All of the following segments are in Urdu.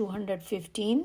215।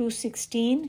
216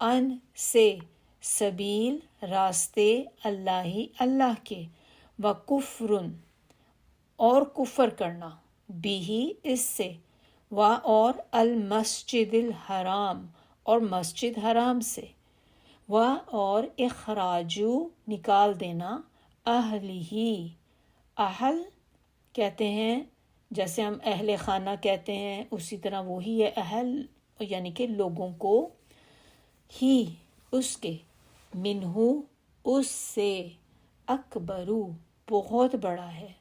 ان سے سبیل راستے اللہ اللہ کے و کفرن اور کفر کرنا بھی اس سے و اور المسجد الحرام اور مسجد حرام سے و اور اخراجو نکال دینا اہلہی اہل کہتے ہیں جیسے ہم اہل خانہ کہتے ہیں اسی طرح وہی ہے اہل یعنی کہ لوگوں کو ہی اس کے منہو اس سے اکبرو بہت بڑا ہے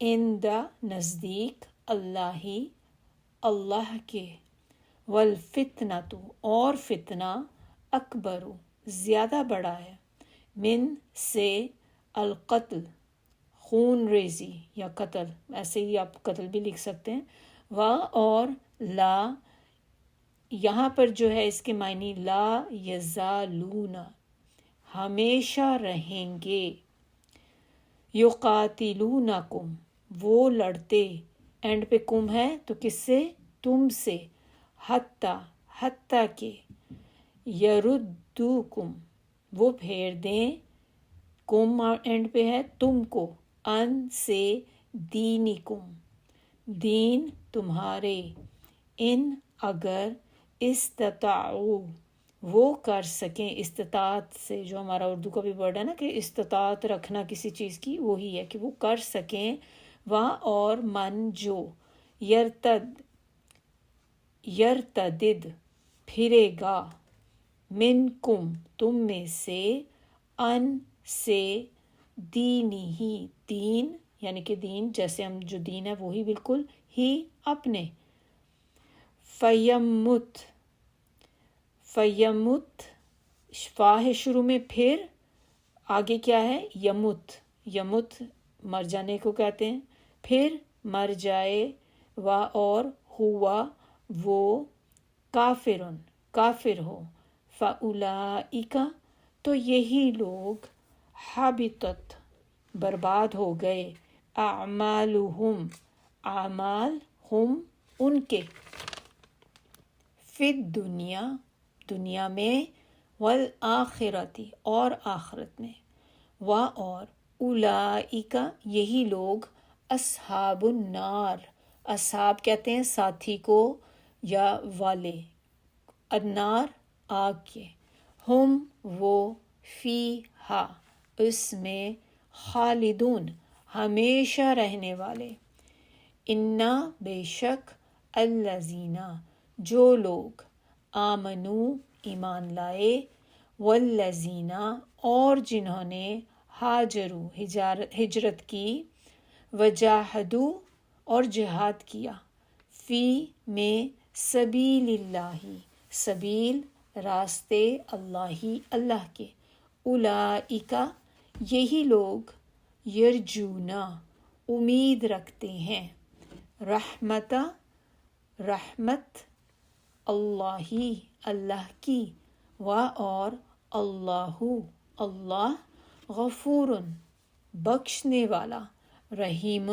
اندہ نزدیک اللہ اللہ کے والفتنۃ اور فتنہ اکبرو زیادہ بڑا ہے من سے القتل خون ریزی یا قتل ایسے ہی آپ قتل بھی لکھ سکتے ہیں و اور لا یہاں پر جو ہے اس کے معنی لا یزالون ہمیشہ رہیں گے یقاتلونکم وہ لڑتے اینڈ پہ کم ہے تو کس سے تم سے حتیٰ کہ یردوکم وہ پھیر دیں کم اینڈ پہ ہے تم کو ان سے دینکم دین تمہارے ان اگر استطاعو وہ کر سکیں استطاعت سے جو ہمارا اردو کا بھی ورڈ ہے نا کہ استطاعت رکھنا کسی چیز کی وہی ہے کہ وہ کر سکیں و اور من جو یرتدد پھرے گا منکم تم میں سے ان سے دینی ہی دین یعنی کہ دین جیسے ہم جو دین ہے وہی بالکل ہی اپنے فیمت فا ہے شروع میں پھر آگے کیا ہے یمت مر جانے کو کہتے ہیں پھر مر جائے و اور ہوا وہ کافر ہو فاولئک تو یہی لوگ حبطت برباد ہو گئے اعمالہم اعمال ہم ان کے فی دنیا میں والآخرتی اور آخرت میں و اور اولئک یہی لوگ اصحاب النار اصحاب کہتے ہیں ساتھی کو یا والے النار آگ کے ہم وہ فیہا اس میں خالدون ہمیشہ رہنے والے انا بے شک الذین جو لوگ آمنو ایمان لائے والذین اور جنہوں نے ہاجرو ہجرت کی وجاہدو اور جہاد کیا فی میں سبیل اللہ سبیل راستے اللہ کے اولئک یہی لوگ یرجونا امید رکھتے ہیں رحمت اللہ کی و اور اللہ غفور بخشنے والا رحیم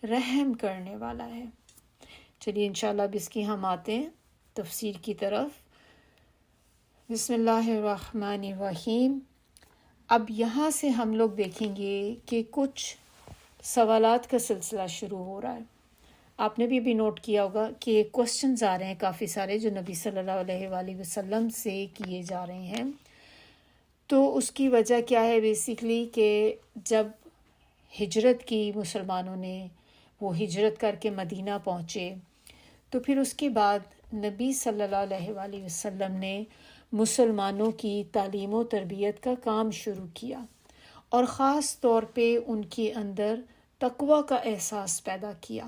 رحم کرنے والا ہے۔ چلیے انشاءاللہ اب اس کی ہم آتے ہیں تفسیر کی طرف۔ بسم اللہ الرحمن الرحیم۔ اب یہاں سے ہم لوگ دیکھیں گے کہ کچھ سوالات کا سلسلہ شروع ہو رہا ہے۔ آپ نے بھی ابھی نوٹ کیا ہوگا کہ کوسچنز آ رہے ہیں کافی سارے جو نبی صلی اللہ علیہ وآلہ وسلم سے کیے جا رہے ہیں۔ تو اس کی وجہ کیا ہے بیسیکلی کہ جب ہجرت کی مسلمانوں نے وہ ہجرت کر کے مدینہ پہنچے تو پھر اس کے بعد نبی صلی اللہ علیہ وآلہ وسلم نے مسلمانوں کی تعلیم و تربیت کا کام شروع کیا اور خاص طور پہ ان کے اندر تقوی کا احساس پیدا کیا،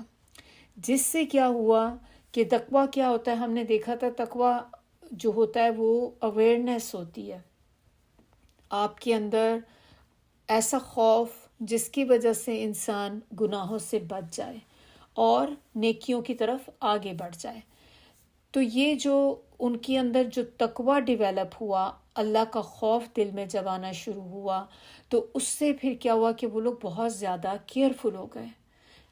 جس سے کیا ہوا کہ تقوی کیا ہوتا ہے، ہم نے دیکھا تھا تقوی جو ہوتا ہے وہ اویئرنیس ہوتی ہے، آپ کے اندر ایسا خوف جس کی وجہ سے انسان گناہوں سے بچ جائے اور نیکیوں کی طرف آگے بڑھ جائے۔ تو یہ جو ان کے اندر جو تقوی ڈیولپ ہوا، اللہ کا خوف دل میں جب آنا شروع ہوا، تو اس سے پھر کیا ہوا کہ وہ لوگ بہت زیادہ کیئرفل ہو گئے،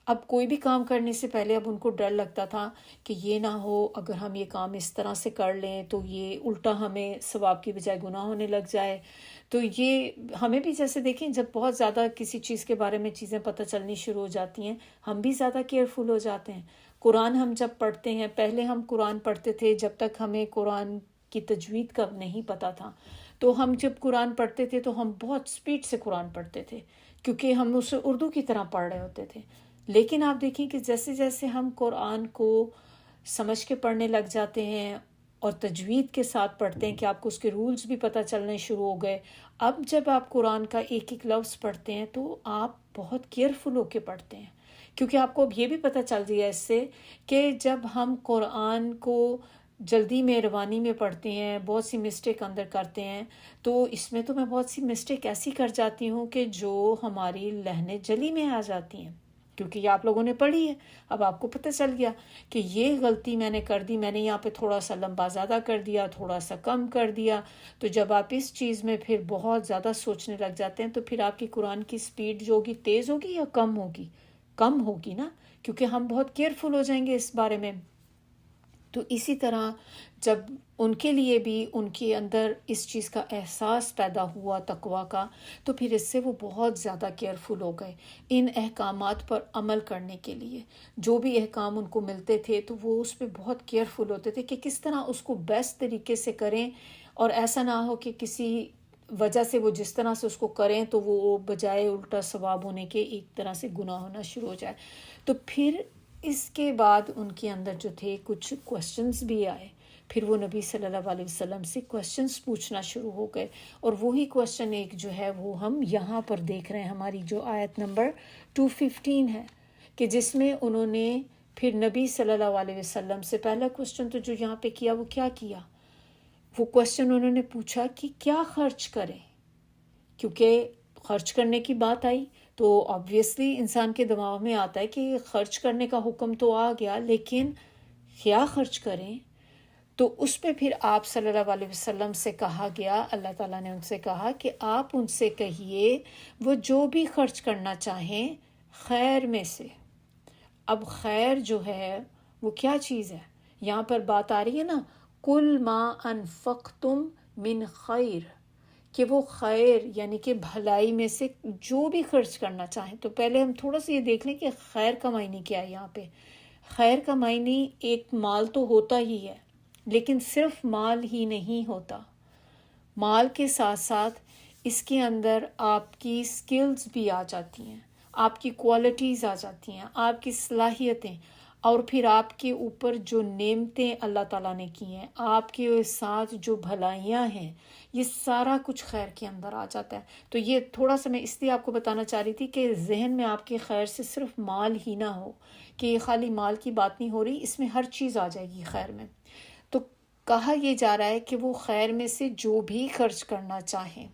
اب کوئی بھی کام کرنے سے پہلے اب ان کو ڈر لگتا تھا کہ یہ نہ ہو اگر ہم یہ کام اس طرح سے کر لیں تو یہ الٹا ہمیں ثواب کی بجائے گناہ ہونے لگ جائے. تو یہ ہمیں بھی جیسے دیکھیں جب بہت زیادہ کسی چیز کے بارے میں چیزیں پتہ چلنی شروع ہو جاتی ہیں ہم بھی زیادہ کیئرفل ہو جاتے ہیں. قرآن ہم جب پڑھتے ہیں، پہلے ہم قرآن پڑھتے تھے جب تک ہمیں قرآن کی تجوید کا نہیں پتہ تھا، تو ہم جب قرآن پڑھتے تھے تو ہم بہت سپیڈ سے قرآن پڑھتے تھے کیونکہ ہم اسے اردو کی طرح پڑھ رہے ہوتے تھے. لیکن آپ دیکھیں کہ جیسے جیسے ہم قرآن کو سمجھ کے پڑھنے لگ جاتے ہیں اور تجوید کے ساتھ پڑھتے ہیں کہ آپ کو اس کے رولز بھی پتہ چلنے شروع ہو گئے. اب جب آپ قرآن کا ایک ایک لفظ پڑھتے ہیں تو آپ بہت کیئرفل ہو کے پڑھتے ہیں کیونکہ آپ کو اب یہ بھی پتہ چل رہی ہے اس سے کہ جب ہم قرآن کو جلدی میں روانی میں پڑھتے ہیں، بہت سی مسٹیک اندر کرتے ہیں، تو اس میں تو میں بہت سی مسٹیک ایسی کر جاتی ہوں کہ جو ہماری لہنے جلی میں آ جاتی ہیں کیونکہ یہ آپ لوگوں نے پڑھی ہے. اب آپ کو پتہ چل گیا کہ یہ غلطی میں نے کر دی، میں نے یہاں پہ تھوڑا سا لمبا زیادہ کر دیا، تھوڑا سا کم کر دیا. تو جب آپ اس چیز میں پھر بہت زیادہ سوچنے لگ جاتے ہیں تو پھر آپ کی قرآن کی سپیڈ جو ہوگی تیز ہوگی یا کم ہوگی؟ کم ہوگی نا، کیونکہ ہم بہت کیئرفل ہو جائیں گے اس بارے میں. تو اسی طرح جب ان کے لیے بھی ان کے اندر اس چیز کا احساس پیدا ہوا تقویٰ کا، تو پھر اس سے وہ بہت زیادہ کیئرفل ہو گئے ان احکامات پر عمل کرنے کے لیے. جو بھی احکام ان کو ملتے تھے تو وہ اس پہ بہت کیئرفل ہوتے تھے کہ کس طرح اس کو بیسٹ طریقے سے کریں اور ایسا نہ ہو کہ کسی وجہ سے وہ جس طرح سے اس کو کریں تو وہ بجائے الٹا ثواب ہونے کے ایک طرح سے گناہ ہونا شروع ہو جائے. تو پھر اس کے بعد ان کے اندر جو تھے کچھ کوسچنز بھی آئے. پھر وہ نبی صلی اللہ علیہ وسلم سے کوسچنز پوچھنا شروع ہو گئے اور وہی کوسچن ایک جو ہے وہ ہم یہاں پر دیکھ رہے ہیں، ہماری جو آیت نمبر 215 ہے، کہ جس میں انہوں نے پھر نبی صلی اللہ علیہ وسلم سے پہلا کوسچن تو جو یہاں پہ کیا وہ کیا کیا، وہ کوسچن انہوں نے پوچھا کہ کیا خرچ کریں. کیونکہ خرچ کرنے کی بات آئی تو آبویسلی انسان کے دماغ میں آتا ہے کہ خرچ کرنے کا حکم تو آ گیا لیکن کیا خرچ کریں. تو اس پہ پھر آپ صلی اللہ علیہ وسلم سے کہا گیا، اللہ تعالیٰ نے ان سے کہا کہ آپ ان سے کہیے وہ جو بھی خرچ کرنا چاہیں خیر میں سے. اب خیر جو ہے وہ کیا چیز ہے؟ یہاں پر بات آ رہی ہے نا، کل ما انفقتم من خیر، کہ وہ خیر یعنی کہ بھلائی میں سے جو بھی خرچ کرنا چاہیں. تو پہلے ہم تھوڑا سا یہ دیکھ لیں کہ خیر کا معنی کیا ہے. یہاں پہ خیر کا معنی ایک مال تو ہوتا ہی ہے لیکن صرف مال ہی نہیں ہوتا. مال کے ساتھ ساتھ اس کے اندر آپ کی سکلز بھی آ جاتی ہیں، آپ کی کوالٹیز آ جاتی ہیں، آپ کی صلاحیتیں، اور پھر آپ کے اوپر جو نعمتیں اللہ تعالیٰ نے کی ہیں، آپ کے ساتھ جو بھلائیاں ہیں، یہ سارا کچھ خیر کے اندر آ جاتا ہے. تو یہ تھوڑا سا میں اس لیے آپ کو بتانا چاہ رہی تھی کہ ذہن میں آپ کے خیر سے صرف مال ہی نہ ہو، کہ یہ خالی مال کی بات نہیں ہو رہی، اس میں ہر چیز آ جائے گی خیر میں. تو کہا یہ جا رہا ہے کہ وہ خیر میں سے جو بھی خرچ کرنا چاہیں،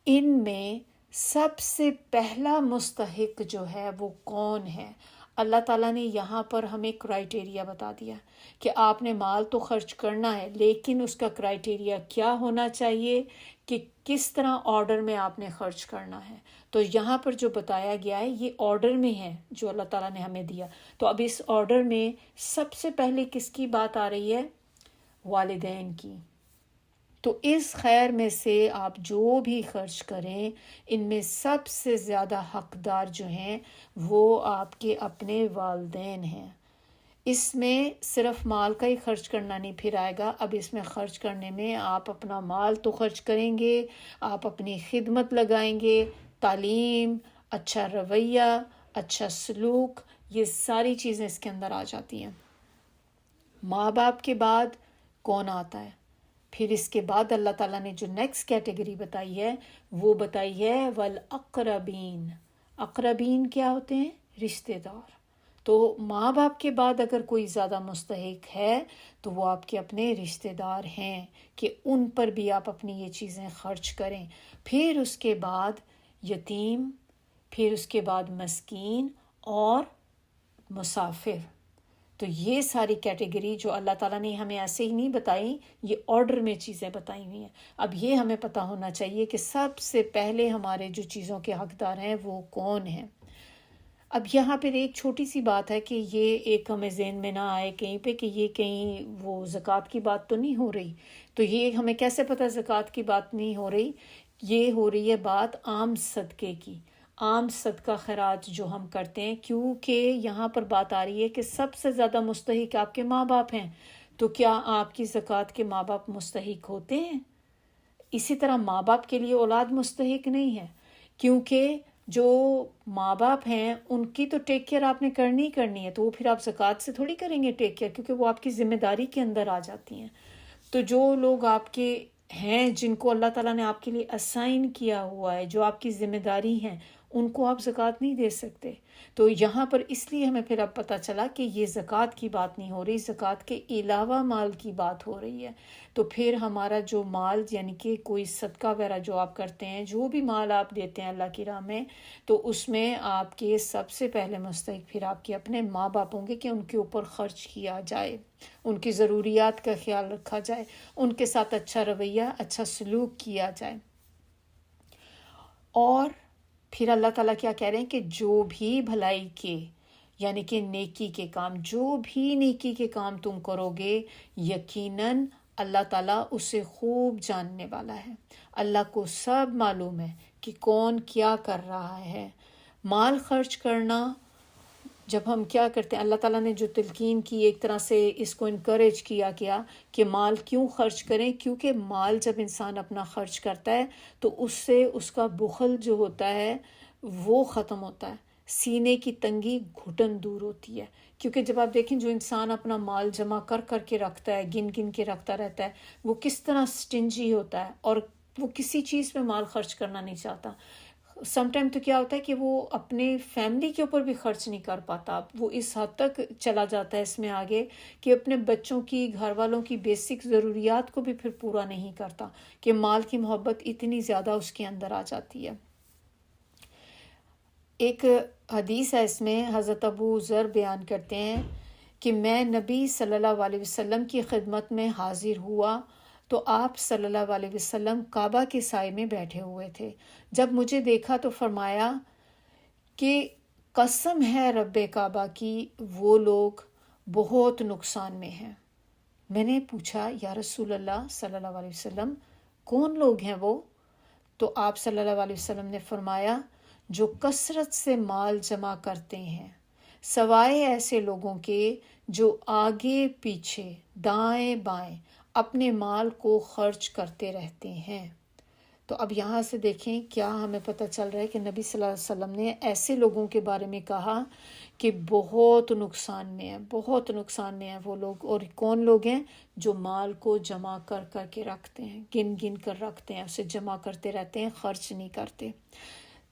ان میں سب سے پہلا مستحق جو ہے وہ کون ہے. اللہ تعالیٰ نے یہاں پر ہمیں کرائیٹیریا بتا دیا کہ آپ نے مال تو خرچ کرنا ہے لیکن اس کا کرائیٹیریا کیا ہونا چاہیے کہ کس طرح آرڈر میں آپ نے خرچ کرنا ہے. تو یہاں پر جو بتایا گیا ہے یہ آرڈر میں ہے جو اللہ تعالیٰ نے ہمیں دیا. تو اب اس آرڈر میں سب سے پہلے کس کی بات آ رہی ہے؟ والدین کی. تو اس خیر میں سے آپ جو بھی خرچ کریں ان میں سب سے زیادہ حقدار جو ہیں وہ آپ کے اپنے والدین ہیں. اس میں صرف مال کا ہی خرچ کرنا نہیں پھر آئے گا. اب اس میں خرچ کرنے میں آپ اپنا مال تو خرچ کریں گے، آپ اپنی خدمت لگائیں گے، تعلیم، اچھا رویہ، اچھا سلوک، یہ ساری چیزیں اس کے اندر آ جاتی ہیں. ماں باپ کے بعد کون آتا ہے؟ پھر اس کے بعد اللہ تعالیٰ نے جو نیکسٹ کیٹیگری بتائی ہے وہ بتائی ہے والاقربین. اقربین کیا ہوتے ہیں؟ رشتہ دار. تو ماں باپ کے بعد اگر کوئی زیادہ مستحق ہے تو وہ آپ کے اپنے رشتہ دار ہیں کہ ان پر بھی آپ اپنی یہ چیزیں خرچ کریں. پھر اس کے بعد یتیم، پھر اس کے بعد مسکین اور مسافر. تو یہ ساری کیٹیگری جو اللہ تعالیٰ نے ہمیں ایسے ہی نہیں بتائی، یہ آرڈر میں چیزیں بتائی ہوئی ہیں. اب یہ ہمیں پتہ ہونا چاہیے کہ سب سے پہلے ہمارے جو چیزوں کے حقدار ہیں وہ کون ہیں. اب یہاں پہ ایک چھوٹی سی بات ہے کہ یہ ایک ہمیں ذہن میں نہ آئے کہیں پہ کہ یہ کہیں وہ زکوٰۃ کی بات تو نہیں ہو رہی. تو یہ ہمیں کیسے پتہ زکوٰۃ کی بات نہیں ہو رہی؟ یہ ہو رہی ہے بات عام صدقے کی، عام صدقہ خیرات جو ہم کرتے ہیں، کیونکہ یہاں پر بات آ رہی ہے کہ سب سے زیادہ مستحق آپ کے ماں باپ ہیں. تو کیا آپ کی زکوٰۃ کے ماں باپ مستحق ہوتے ہیں؟ اسی طرح ماں باپ کے لیے اولاد مستحق نہیں ہے، کیونکہ جو ماں باپ ہیں ان کی تو ٹیک کیئر آپ نے کرنی ہی کرنی ہے. تو وہ پھر آپ زکوٰۃ سے تھوڑی کریں گے ٹیک کیئر، کیونکہ وہ آپ کی ذمہ داری کے اندر آ جاتی ہیں. تو جو لوگ آپ کے ہیں، جن کو اللہ تعالیٰ نے آپ کے لیے اسائن کیا ہوا ہے، جو آپ کی ذمہ داری ہیں، ان کو آپ زکوٰۃ نہیں دے سکتے. تو یہاں پر اس لیے ہمیں پھر اب پتہ چلا کہ یہ زکوٰۃ کی بات نہیں ہو رہی، زکوٰۃ کے علاوہ مال کی بات ہو رہی ہے. تو پھر ہمارا جو مال، یعنی کہ کوئی صدقہ وغیرہ جو آپ کرتے ہیں، جو بھی مال آپ دیتے ہیں اللہ کی راہ میں، تو اس میں آپ کے سب سے پہلے مستحق پھر آپ کے اپنے ماں باپ ہوں گے کہ ان کے اوپر خرچ کیا جائے، ان کی ضروریات کا خیال رکھا جائے، ان کے ساتھ اچھا رویہ، اچھا سلوک کیا جائے. اور پھر اللہ تعالیٰ کیا کہہ رہے ہیں کہ جو بھی بھلائی کے، یعنی کہ نیکی کے کام، جو بھی نیکی کے کام تم کرو گے، یقیناً اللہ تعالیٰ اسے خوب جاننے والا ہے. اللہ کو سب معلوم ہے کہ کون کیا کر رہا ہے. مال خرچ کرنا، جب ہم کیا کرتے ہیں، اللہ تعالیٰ نے جو تلقین کی، ایک طرح سے اس کو انکریج کیا کہ مال کیوں خرچ کریں، کیونکہ مال جب انسان اپنا خرچ کرتا ہے تو اس سے اس کا بخل جو ہوتا ہے وہ ختم ہوتا ہے، سینے کی تنگی، گھٹن دور ہوتی ہے. کیونکہ جب آپ دیکھیں جو انسان اپنا مال جمع کر کر کے رکھتا ہے، گن گن کے رکھتا رہتا ہے، وہ کس طرح سٹنجی ہوتا ہے اور وہ کسی چیز پہ مال خرچ کرنا نہیں چاہتا. سم ٹائم تو کیا ہوتا ہے کہ وہ اپنے فیملی کے اوپر بھی خرچ نہیں کر پاتا. وہ اس حد تک چلا جاتا ہے اس میں آگے کہ اپنے بچوں کی، گھر والوں کی بیسک ضروریات کو بھی پھر پورا نہیں کرتا، کہ مال کی محبت اتنی زیادہ اس کے اندر آ جاتی ہے. ایک حدیث ہے، اس میں حضرت ابو ذر بیان کرتے ہیں کہ میں نبی صلی اللہ علیہ وسلم کی خدمت میں حاضر ہوا تو آپ صلی اللہ علیہ وسلم کعبہ کے سائے میں بیٹھے ہوئے تھے. جب مجھے دیکھا تو فرمایا کہ قسم ہے رب کعبہ کی، وہ لوگ بہت نقصان میں ہیں. میں نے پوچھا یا رسول اللہ صلی اللہ علیہ وسلم کون لوگ ہیں وہ؟ تو آپ صلی اللہ علیہ وسلم نے فرمایا جو کثرت سے مال جمع کرتے ہیں، سوائے ایسے لوگوں کے جو آگے پیچھے دائیں بائیں اپنے مال کو خرچ کرتے رہتے ہیں. تو اب یہاں سے دیکھیں کیا ہمیں پتہ چل رہا ہے کہ نبی صلی اللہ علیہ وسلم نے ایسے لوگوں کے بارے میں کہا کہ بہت نقصان میں ہیں، بہت نقصان میں ہیں وہ لوگ. اور کون لوگ ہیں؟ جو مال کو جمع کر کر کے رکھتے ہیں، گن گن کر رکھتے ہیں، اسے جمع کرتے رہتے ہیں، خرچ نہیں کرتے.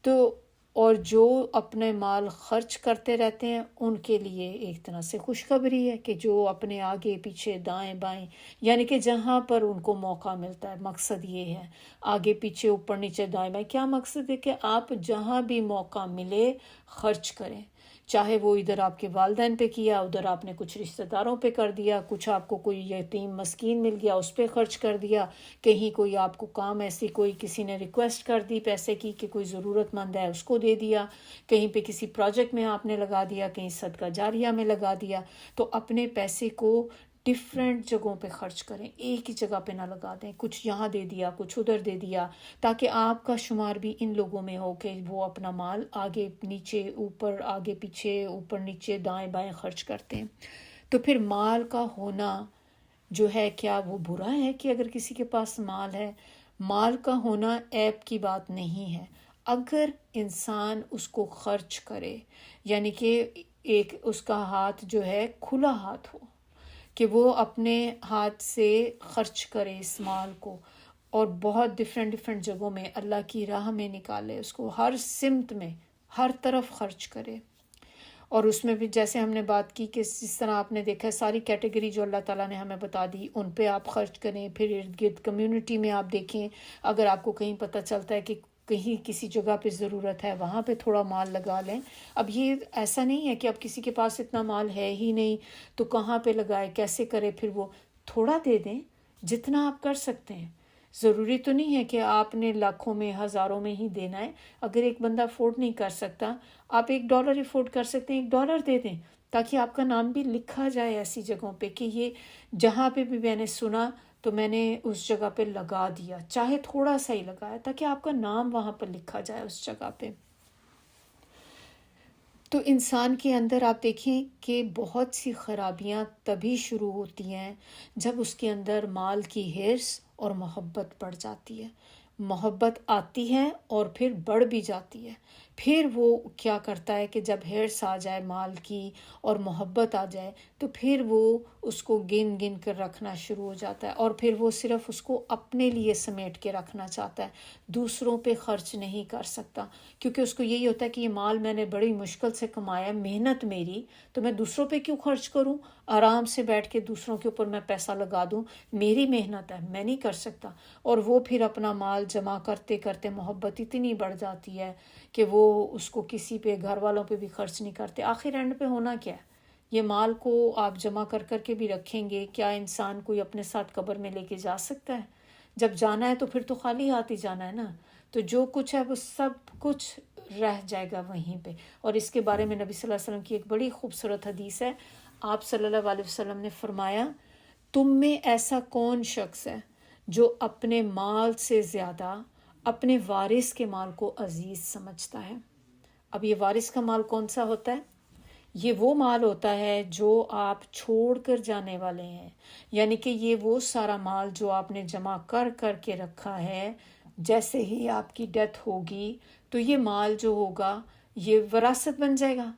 تو اور جو اپنے مال خرچ کرتے رہتے ہیں ان کے لیے ایک طرح سے خوشخبری ہے کہ جو اپنے آگے پیچھے دائیں بائیں، یعنی کہ جہاں پر ان کو موقع ملتا ہے. مقصد یہ ہے آگے پیچھے اوپر نیچے دائیں بائیں، کیا مقصد ہے کہ آپ جہاں بھی موقع ملے خرچ کریں. چاہے وہ ادھر آپ کے والدین پہ کیا، ادھر آپ نے کچھ رشتہ داروں پہ کر دیا، کچھ آپ کو کوئی یتیم مسکین مل گیا اس پہ خرچ کر دیا، کہیں کوئی آپ کو کام ایسی کوئی کسی نے ریکویسٹ کر دی پیسے کی کہ کوئی ضرورت مند ہے اس کو دے دیا، کہیں پہ کسی پروجیکٹ میں آپ نے لگا دیا، کہیں صدقہ جاریہ میں لگا دیا. تو اپنے پیسے کو ڈفرینٹ جگہوں پہ خرچ کریں، ایک ہی جگہ پہ نہ لگا دیں، کچھ یہاں دے دیا کچھ ادھر دے دیا، تاکہ آپ کا شمار بھی ان لوگوں میں ہو کہ وہ اپنا مال آگے نیچے اوپر، آگے پیچھے اوپر نیچے دائیں بائیں خرچ کرتے ہیں. تو پھر مال کا ہونا جو ہے کیا وہ برا ہے کہ اگر کسی کے پاس مال ہے؟ مال کا ہونا عیب کی بات نہیں ہے اگر انسان اس کو خرچ کرے، یعنی کہ ایک اس کا ہاتھ جو ہے کھلا ہاتھ ہو، کہ وہ اپنے ہاتھ سے خرچ کرے اس مال کو اور بہت ڈفرینٹ جگہوں میں اللہ کی راہ میں نکالے، اس کو ہر سمت میں ہر طرف خرچ کرے. اور اس میں بھی جیسے ہم نے بات کی کہ جس طرح آپ نے دیکھا ساری کیٹیگری جو اللہ تعالیٰ نے ہمیں بتا دی ان پہ آپ خرچ کریں. پھر ارد گرد کمیونٹی میں آپ دیکھیں، اگر آپ کو کہیں پتہ چلتا ہے کہ کہیں کسی جگہ پہ ضرورت ہے وہاں پہ تھوڑا مال لگا لیں. اب یہ ایسا نہیں ہے کہ اب کسی کے پاس اتنا مال ہے ہی نہیں تو کہاں پہ لگائے، کیسے کرے، پھر وہ تھوڑا دے دیں جتنا آپ کر سکتے ہیں. ضروری تو نہیں ہے کہ آپ نے لاکھوں میں ہزاروں میں ہی دینا ہے. اگر ایک بندہ افورڈ نہیں کر سکتا، آپ $1 افورڈ کر سکتے ہیں، $1 دے دیں تاکہ آپ کا نام بھی لکھا جائے ایسی جگہوں پہ کہ یہ جہاں پہ بھی میں نے سنا تو میں نے اس جگہ پہ لگا دیا، چاہے تھوڑا سا ہی لگایا، تاکہ آپ کا نام وہاں پر لکھا جائے اس جگہ پہ. تو انسان کے اندر آپ دیکھیں کہ بہت سی خرابیاں تبھی شروع ہوتی ہیں جب اس کے اندر مال کی حرص اور محبت بڑھ جاتی ہے. محبت آتی ہے اور پھر بڑھ بھی جاتی ہے. پھر وہ کیا کرتا ہے کہ جب حرص آ جائے مال کی اور محبت آ جائے تو پھر وہ اس کو گن گن کر رکھنا شروع ہو جاتا ہے، اور پھر وہ صرف اس کو اپنے لیے سمیٹ کے رکھنا چاہتا ہے، دوسروں پہ خرچ نہیں کر سکتا، کیونکہ اس کو یہی ہوتا ہے کہ یہ مال میں نے بڑی مشکل سے کمایا، محنت میری، تو میں دوسروں پہ کیوں خرچ کروں، آرام سے بیٹھ کے دوسروں کے اوپر میں پیسہ لگا دوں، میری محنت ہے، میں نہیں کر سکتا. اور وہ پھر اپنا مال جمع کرتے کرتے محبت اتنی بڑھ جاتی ہے کہ وہ اس کو کسی پہ، گھر والوں پہ بھی خرچ نہیں کرتے. آخر اینڈ پہ ہونا کیا ہے؟ یہ مال کو آپ جمع کر کر کے بھی رکھیں گے، کیا انسان کوئی اپنے ساتھ قبر میں لے کے جا سکتا ہے؟ جب جانا ہے تو پھر تو خالی ہاتھ ہی جانا ہے نا. تو جو کچھ ہے وہ سب کچھ رہ جائے گا وہیں پہ. اور اس کے بارے میں نبی صلی اللہ علیہ وسلم کی ایک بڑی خوبصورت حدیث ہے. آپ صلی اللہ علیہ وسلم نے فرمایا، تم میں ایسا کون شخص ہے جو اپنے مال سے زیادہ اپنے وارث کے مال کو عزیز سمجھتا ہے؟ اب یہ وارث کا مال کون سا ہوتا ہے؟ یہ وہ مال ہوتا ہے جو آپ چھوڑ کر جانے والے ہیں، یعنی کہ یہ وہ سارا مال جو آپ نے جمع کر کر کے رکھا ہے، جیسے ہی آپ کی ڈیتھ ہوگی تو یہ مال جو ہوگا یہ وراثت بن جائے گا.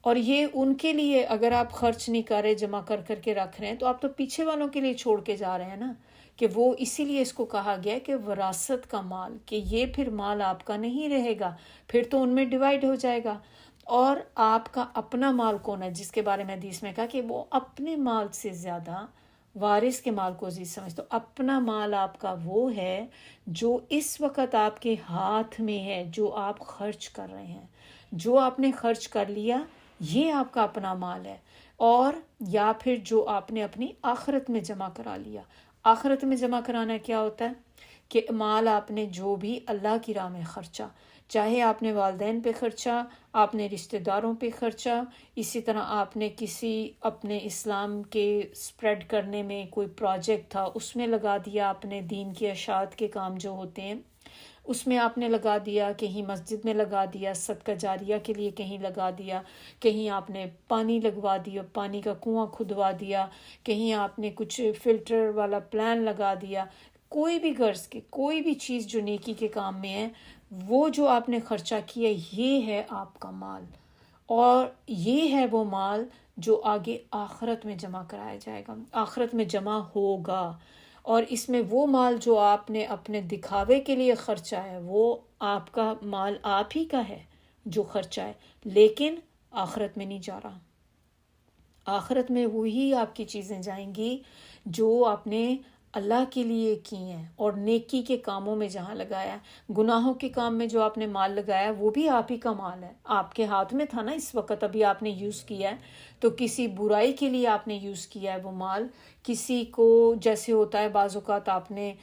اور یہ ان کے لیے اگر آپ خرچ نہیں کر رہے، جمع کر کر کے رکھ رہے ہیں، تو آپ تو پیچھے والوں کے لیے چھوڑ کے جا رہے ہیں نا، کہ وہ اسی لیے اس کو کہا گیا کہ وراثت کا مال، کہ یہ پھر مال آپ کا نہیں رہے گا، پھر تو ان میں ڈیوائیڈ ہو جائے گا. اور آپ کا اپنا مال کون ہے، جس کے بارے میں حدیث میں کہا کہ وہ اپنے مال سے زیادہ وارث کے مال کو عزیز سمجھتا. تو اپنا مال آپ کا وہ ہے جو اس وقت آپ کے ہاتھ میں ہے، جو آپ خرچ کر رہے ہیں، جو آپ نے خرچ کر لیا، یہ آپ کا اپنا مال ہے. اور یا پھر جو آپ نے اپنی آخرت میں جمع کرا لیا. آخرت میں جمع کرانا کیا ہوتا ہے کہ مال آپ نے جو بھی اللہ کی راہ میں خرچا، چاہے آپ نے والدین پہ خرچا، آپ نے رشتہ داروں پہ خرچا، اسی طرح آپ نے کسی اپنے اسلام کے سپریڈ کرنے میں کوئی پروجیکٹ تھا اس میں لگا دیا، اپنے دین کی اشاعت کے کام جو ہوتے ہیں اس میں آپ نے لگا دیا، کہیں مسجد میں لگا دیا، صدقہ جاریہ کے لیے کہیں لگا دیا، کہیں آپ نے پانی لگوا دیا، پانی کا کنواں کھدوا دیا، کہیں آپ نے کچھ فلٹر والا پلان لگا دیا. کوئی بھی غرض کی کوئی بھی چیز جو نیکی کے کام میں ہے، وہ جو آپ نے خرچہ کیا، یہ ہے آپ کا مال. اور یہ ہے وہ مال جو آگے آخرت میں جمع کرایا جائے گا، آخرت میں جمع ہوگا. اور اس میں وہ مال جو آپ نے اپنے دکھاوے کے لیے خرچا ہے، وہ آپ کا مال آپ ہی کا ہے جو خرچا ہے، لیکن آخرت میں نہیں جا رہا. آخرت میں وہی آپ کی چیزیں جائیں گی جو آپ نے اللہ کے لیے کی ہیں اور نیکی کے کاموں میں جہاں لگایا. گناہوں کے کام میں جو آپ نے مال لگایا وہ بھی آپ ہی کا مال ہے، آپ کے ہاتھ میں تھا نا اس وقت، ابھی آپ نے یوز کیا ہے. تو کسی برائی کے لیے آپ نے یوز کیا ہے وہ مال، کسی کو جیسے ہوتا ہے بعض اوقات آپ نے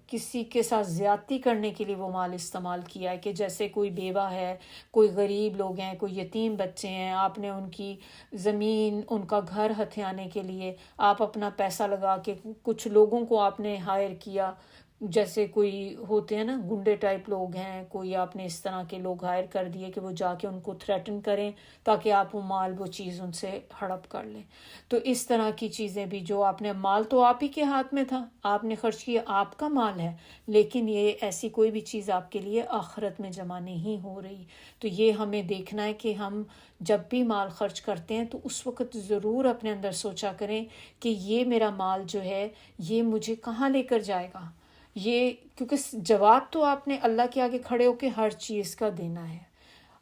کسی کے ساتھ زیادتی کرنے کے لیے وہ مال استعمال کیا ہے، کہ جیسے کوئی بیوہ ہے، کوئی غریب لوگ ہیں، کوئی یتیم بچے ہیں، آپ نے ان کی زمین، ان کا گھر ہتھیانے کے لیے آپ اپنا پیسہ لگا کے کچھ لوگوں کو آپ نے ہائر کیا، جیسے کوئی ہوتے ہیں نا گنڈے ٹائپ لوگ ہیں، کوئی آپ نے اس طرح کے لوگ ہائر کر دیے کہ وہ جا کے ان کو تھریٹن کریں تاکہ آپ وہ مال، وہ چیز ان سے ہڑپ کر لیں. تو اس طرح کی چیزیں بھی جو آپ نے، مال تو آپ ہی کے ہاتھ میں تھا، آپ نے خرچ کیا، آپ کا مال ہے، لیکن یہ ایسی کوئی بھی چیز آپ کے لیے آخرت میں جمع نہیں ہو رہی. تو یہ ہمیں دیکھنا ہے کہ ہم جب بھی مال خرچ کرتے ہیں تو اس وقت ضرور اپنے اندر سوچا کریں کہ یہ میرا مال جو ہے یہ مجھے کہاں لے کر جائے گا. یہ کیونکہ جواب تو آپ نے اللہ کے آگے کھڑے ہو کے ہر چیز کا دینا ہے.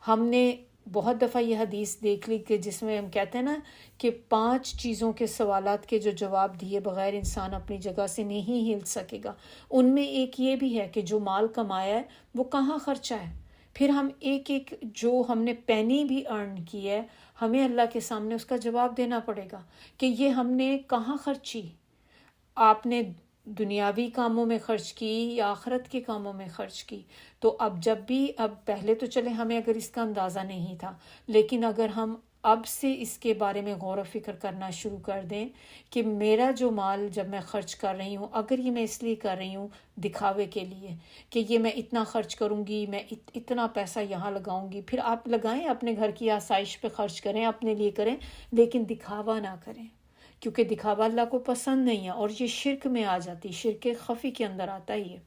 ہم نے بہت دفعہ یہ حدیث دیکھ لی کہ جس میں ہم کہتے ہیں نا کہ 5 چیزوں کے سوالات کے جو جواب دیے بغیر انسان اپنی جگہ سے نہیں ہل سکے گا. ان میں ایک یہ بھی ہے کہ جو مال kamaیا ہے وہ کہاں خرچا ہے. پھر ہم ایک ایک جو ہم نے پینی بھی ارن کی ہے، ہمیں اللہ کے سامنے اس کا جواب دینا پڑے گا کہ یہ ہم نے کہاں خرچی. آپ نے دنیاوی کاموں میں خرچ کی یا آخرت کے کاموں میں خرچ کی. تو اب جب بھی، اب پہلے تو چلے ہمیں اگر اس کا اندازہ نہیں تھا، لیکن اگر ہم اب سے اس کے بارے میں غور و فکر کرنا شروع کر دیں کہ میرا جو مال جب میں خرچ کر رہی ہوں، اگر یہ میں اس لیے کر رہی ہوں دکھاوے کے لیے کہ یہ میں اتنا خرچ کروں گی، میں اتنا پیسہ یہاں لگاؤں گی، پھر آپ لگائیں اپنے گھر کی آسائش پہ خرچ کریں، اپنے لیے کریں، لیکن دکھاوا نہ کریں، کیونکہ دکھاوا اللہ کو پسند نہیں ہے، اور یہ شرک میں آ جاتی، شرک خفی کے اندر آتا ہی ہے.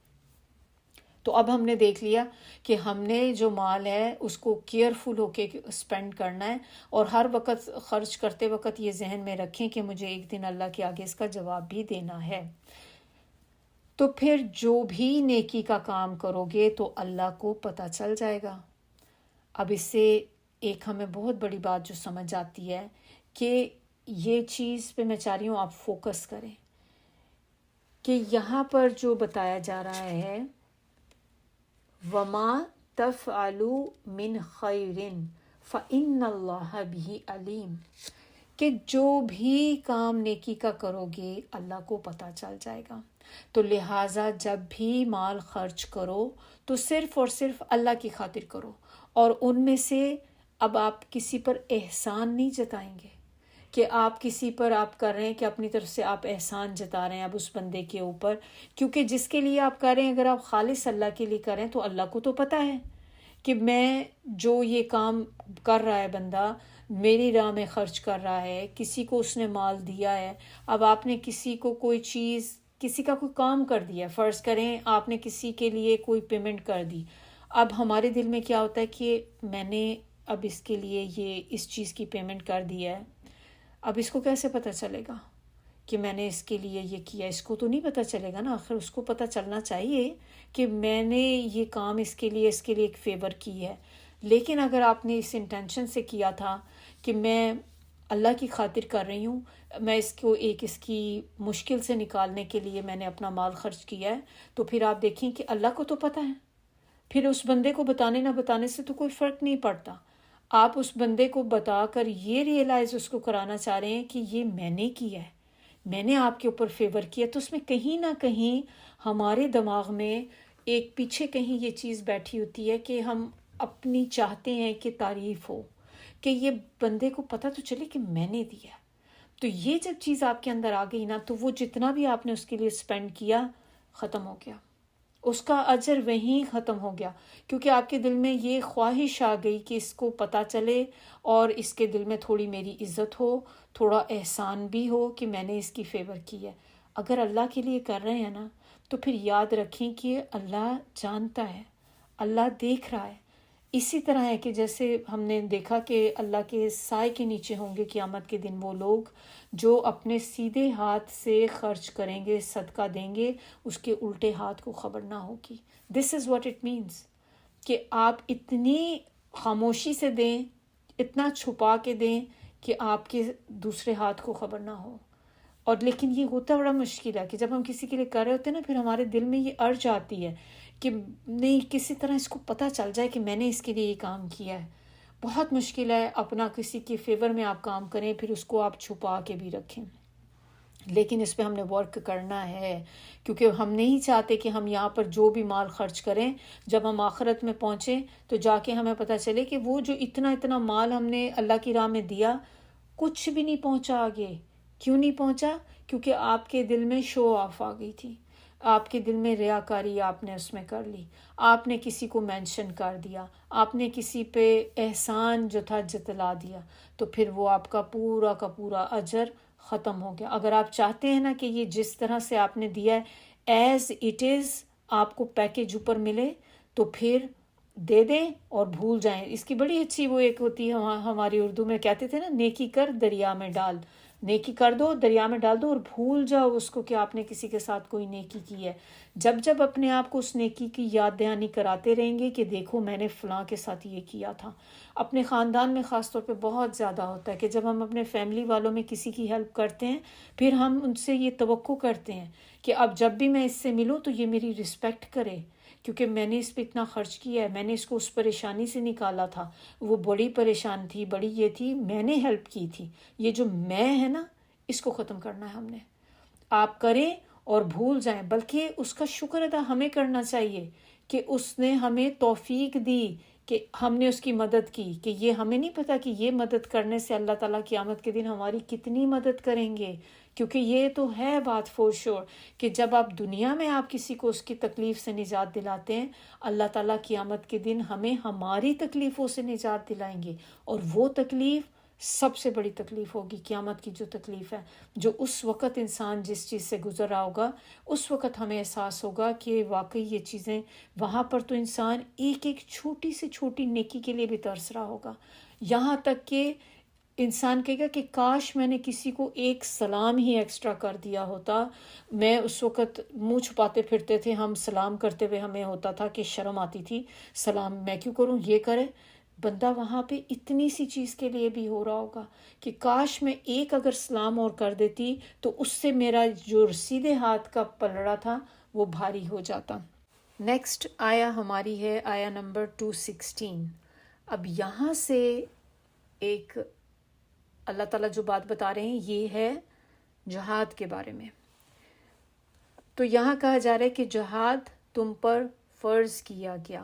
تو اب ہم نے دیکھ لیا کہ ہم نے جو مال ہے اس کو کیئرفل ہو کے اسپینڈ کرنا ہے، اور ہر وقت خرچ کرتے وقت یہ ذہن میں رکھیں کہ مجھے ایک دن اللہ کے آگے اس کا جواب بھی دینا ہے. تو پھر جو بھی نیکی کا کام کرو گے تو اللہ کو پتہ چل جائے گا. اب اس سے ایک ہمیں بہت بڑی بات جو سمجھ آتی ہے کہ یہ چیز پہ میں چاہ رہی ہوں آپ فوکس کریں کہ یہاں پر جو بتایا جا رہا ہے وَمَا تَفْعَلُوا مِنْ خَيْرٍ فَإِنَّ اللَّهَ بِهِ عَلِيمٌ، کہ جو بھی کام نیکی کا کرو گے اللہ کو پتہ چل جائے گا. تو لہٰذا جب بھی مال خرچ کرو تو صرف اور صرف اللہ کی خاطر کرو، اور ان میں سے اب آپ کسی پر احسان نہیں جتائیں گے کہ آپ کسی پر آپ کر رہے ہیں کہ اپنی طرف سے آپ احسان جتا رہے ہیں اب اس بندے کے اوپر، کیونکہ جس کے لیے آپ کر رہے ہیں اگر آپ خالص اللہ کے لیے کریں تو اللہ کو تو پتہ ہے کہ میں جو یہ کام کر رہا ہے بندہ میری راہ میں خرچ کر رہا ہے، کسی کو اس نے مال دیا ہے. اب آپ نے کسی کو کوئی چیز، کسی کا کوئی کام کر دیا، فرض کریں آپ نے کسی کے لیے کوئی پیمنٹ کر دی، اب ہمارے دل میں کیا ہوتا ہے کہ میں نے اب اس کے لیے یہ اس چیز کی پیمنٹ کر دی ہے، اب اس کو کیسے پتہ چلے گا کہ میں نے اس کے لیے یہ کیا؟ اس کو تو نہیں پتہ چلے گا نا. آخر اس کو پتہ چلنا چاہیے کہ میں نے یہ کام اس کے لیے ایک فیور کی ہے. لیکن اگر آپ نے اس انٹینشن سے کیا تھا کہ میں اللہ کی خاطر کر رہی ہوں، میں اس کی مشکل سے نکالنے کے لیے میں نے اپنا مال خرچ کیا ہے، تو پھر آپ دیکھیں کہ اللہ کو تو پتہ ہے، پھر اس بندے کو بتانے نہ بتانے سے تو کوئی فرق نہیں پڑتا. آپ اس بندے کو بتا کر یہ ریئلائز اس کو کرانا چاہ رہے ہیں کہ یہ میں نے کیا ہے، میں نے آپ کے اوپر فیور کیا. تو اس میں کہیں نہ کہیں ہمارے دماغ میں ایک پیچھے کہیں یہ چیز بیٹھی ہوتی ہے کہ ہم اپنی چاہتے ہیں کہ تعریف ہو، کہ یہ بندے کو پتہ تو چلے کہ میں نے دیا. تو یہ جب چیز آپ کے اندر آ گئی نا تو وہ جتنا بھی آپ نے اس کے لیے اسپینڈ کیا ختم ہو گیا، اس کا اجر وہیں ختم ہو گیا، کیونکہ آپ کے دل میں یہ خواہش آ گئی کہ اس کو پتہ چلے اور اس کے دل میں تھوڑی میری عزت ہو، تھوڑا احسان بھی ہو کہ میں نے اس کی فیور کی ہے. اگر اللہ کے لیے کر رہے ہیں نا تو پھر یاد رکھیں کہ اللہ جانتا ہے، اللہ دیکھ رہا ہے. اسی طرح ہے کہ جیسے ہم نے دیکھا کہ اللہ کے سائے کے نیچے ہوں گے قیامت کے دن وہ لوگ جو اپنے سیدھے ہاتھ سے خرچ کریں گے، صدقہ دیں گے، اس کے الٹے ہاتھ کو خبر نہ ہوگی. دس از واٹ اٹ مینس کہ آپ اتنی خاموشی سے دیں، اتنا چھپا کے دیں کہ آپ کے دوسرے ہاتھ کو خبر نہ ہو. اور لیکن یہ ہوتا بڑا مشکل ہے کہ جب ہم کسی کے لیے کر رہے ہوتے ہیں نا، پھر ہمارے دل میں یہ ارج آتی ہے کہ نہیں، کسی طرح اس کو پتہ چل جائے کہ میں نے اس کے لیے یہ کام کیا ہے. بہت مشکل ہے اپنا کسی کے فیور میں آپ کام کریں پھر اس کو آپ چھپا کے بھی رکھیں. لیکن اس پہ ہم نے ورک کرنا ہے، کیونکہ ہم نہیں چاہتے کہ ہم یہاں پر جو بھی مال خرچ کریں جب ہم آخرت میں پہنچیں تو جا کے ہمیں پتہ چلے کہ وہ جو اتنا مال ہم نے اللہ کی راہ میں دیا کچھ بھی نہیں پہنچا آگے. کیوں نہیں پہنچا؟ کیونکہ آپ کے دل میں شو آف آ گئی تھی، آپ کے دل میں ریاکاری آپ نے اس میں کر لی، آپ نے کسی کو مینشن کر دیا، آپ نے کسی پہ احسان جو تھا جتلا دیا، تو پھر وہ آپ کا پورا اجر ختم ہو گیا. اگر آپ چاہتے ہیں نا کہ یہ جس طرح سے آپ نے دیا ہے ایز اٹ از آپ کو پیکیج اوپر ملے تو پھر دے دیں اور بھول جائیں. اس کی بڑی اچھی وہ ایک ہوتی ہے، ہماری اردو میں کہتے تھے نا، نیکی کر دریا میں ڈال، نیکی کر دو دریا میں ڈال دو اور بھول جاؤ اس کو کہ آپ نے کسی کے ساتھ کوئی نیکی کی ہے. جب اپنے آپ کو اس نیکی کی یاد دہانی کراتے رہیں گے کہ دیکھو میں نے فلاں کے ساتھ یہ کیا تھا. اپنے خاندان میں خاص طور پہ بہت زیادہ ہوتا ہے کہ جب ہم اپنے فیملی والوں میں کسی کی ہیلپ کرتے ہیں پھر ہم ان سے یہ توقع کرتے ہیں کہ اب جب بھی میں اس سے ملوں تو یہ میری رسپیکٹ کرے، کیونکہ میں نے اس پہ اتنا خرچ کیا ہے، میں نے اس کو اس پریشانی سے نکالا تھا، وہ بڑی پریشان تھی، بڑی یہ تھی، میں نے ہیلپ کی تھی. یہ جو میں ہے نا اس کو ختم کرنا ہے ہم نے. آپ کریں اور بھول جائیں، بلکہ اس کا شکر ادا ہمیں کرنا چاہیے کہ اس نے ہمیں توفیق دی کہ ہم نے اس کی مدد کی، کہ یہ ہمیں نہیں پتہ کہ یہ مدد کرنے سے اللہ تعالیٰ قیامت کے دن ہماری کتنی مدد کریں گے، کیونکہ یہ تو ہے بات فور شور کہ جب آپ دنیا میں آپ کسی کو اس کی تکلیف سے نجات دلاتے ہیں، اللہ تعالیٰ قیامت کے دن ہمیں ہماری تکلیفوں سے نجات دلائیں گے، اور وہ تکلیف سب سے بڑی تکلیف ہوگی قیامت کی جو تکلیف ہے، جو اس وقت انسان جس چیز سے گزر رہا ہوگا اس وقت ہمیں احساس ہوگا کہ واقعی یہ چیزیں، وہاں پر تو انسان ایک ایک چھوٹی سے چھوٹی نیکی کے لیے بھی ترس رہا ہوگا، یہاں تک کہ انسان کہے گا کہ کاش میں نے کسی کو ایک سلام ہی ایکسٹرا کر دیا ہوتا۔ میں اس وقت منہ چھپاتے پھرتے تھے، ہم سلام کرتے ہوئے ہمیں ہوتا تھا کہ شرم آتی تھی، سلام میں کیوں کروں، یہ کرے بندہ، وہاں پہ اتنی سی چیز کے لیے بھی ہو رہا ہوگا کہ کاش میں ایک اگر سلام اور کر دیتی تو اس سے میرا جو سیدھے ہاتھ کا پلڑا تھا وہ بھاری ہو جاتا۔ نیکسٹ آیا ہماری ہے آیا نمبر 216۔ اب یہاں سے ایک اللہ تعالیٰ جو بات بتا رہے ہیں یہ ہے جہاد کے بارے میں۔ تو یہاں کہا جا رہا ہے کہ جہاد تم پر فرض کیا گیا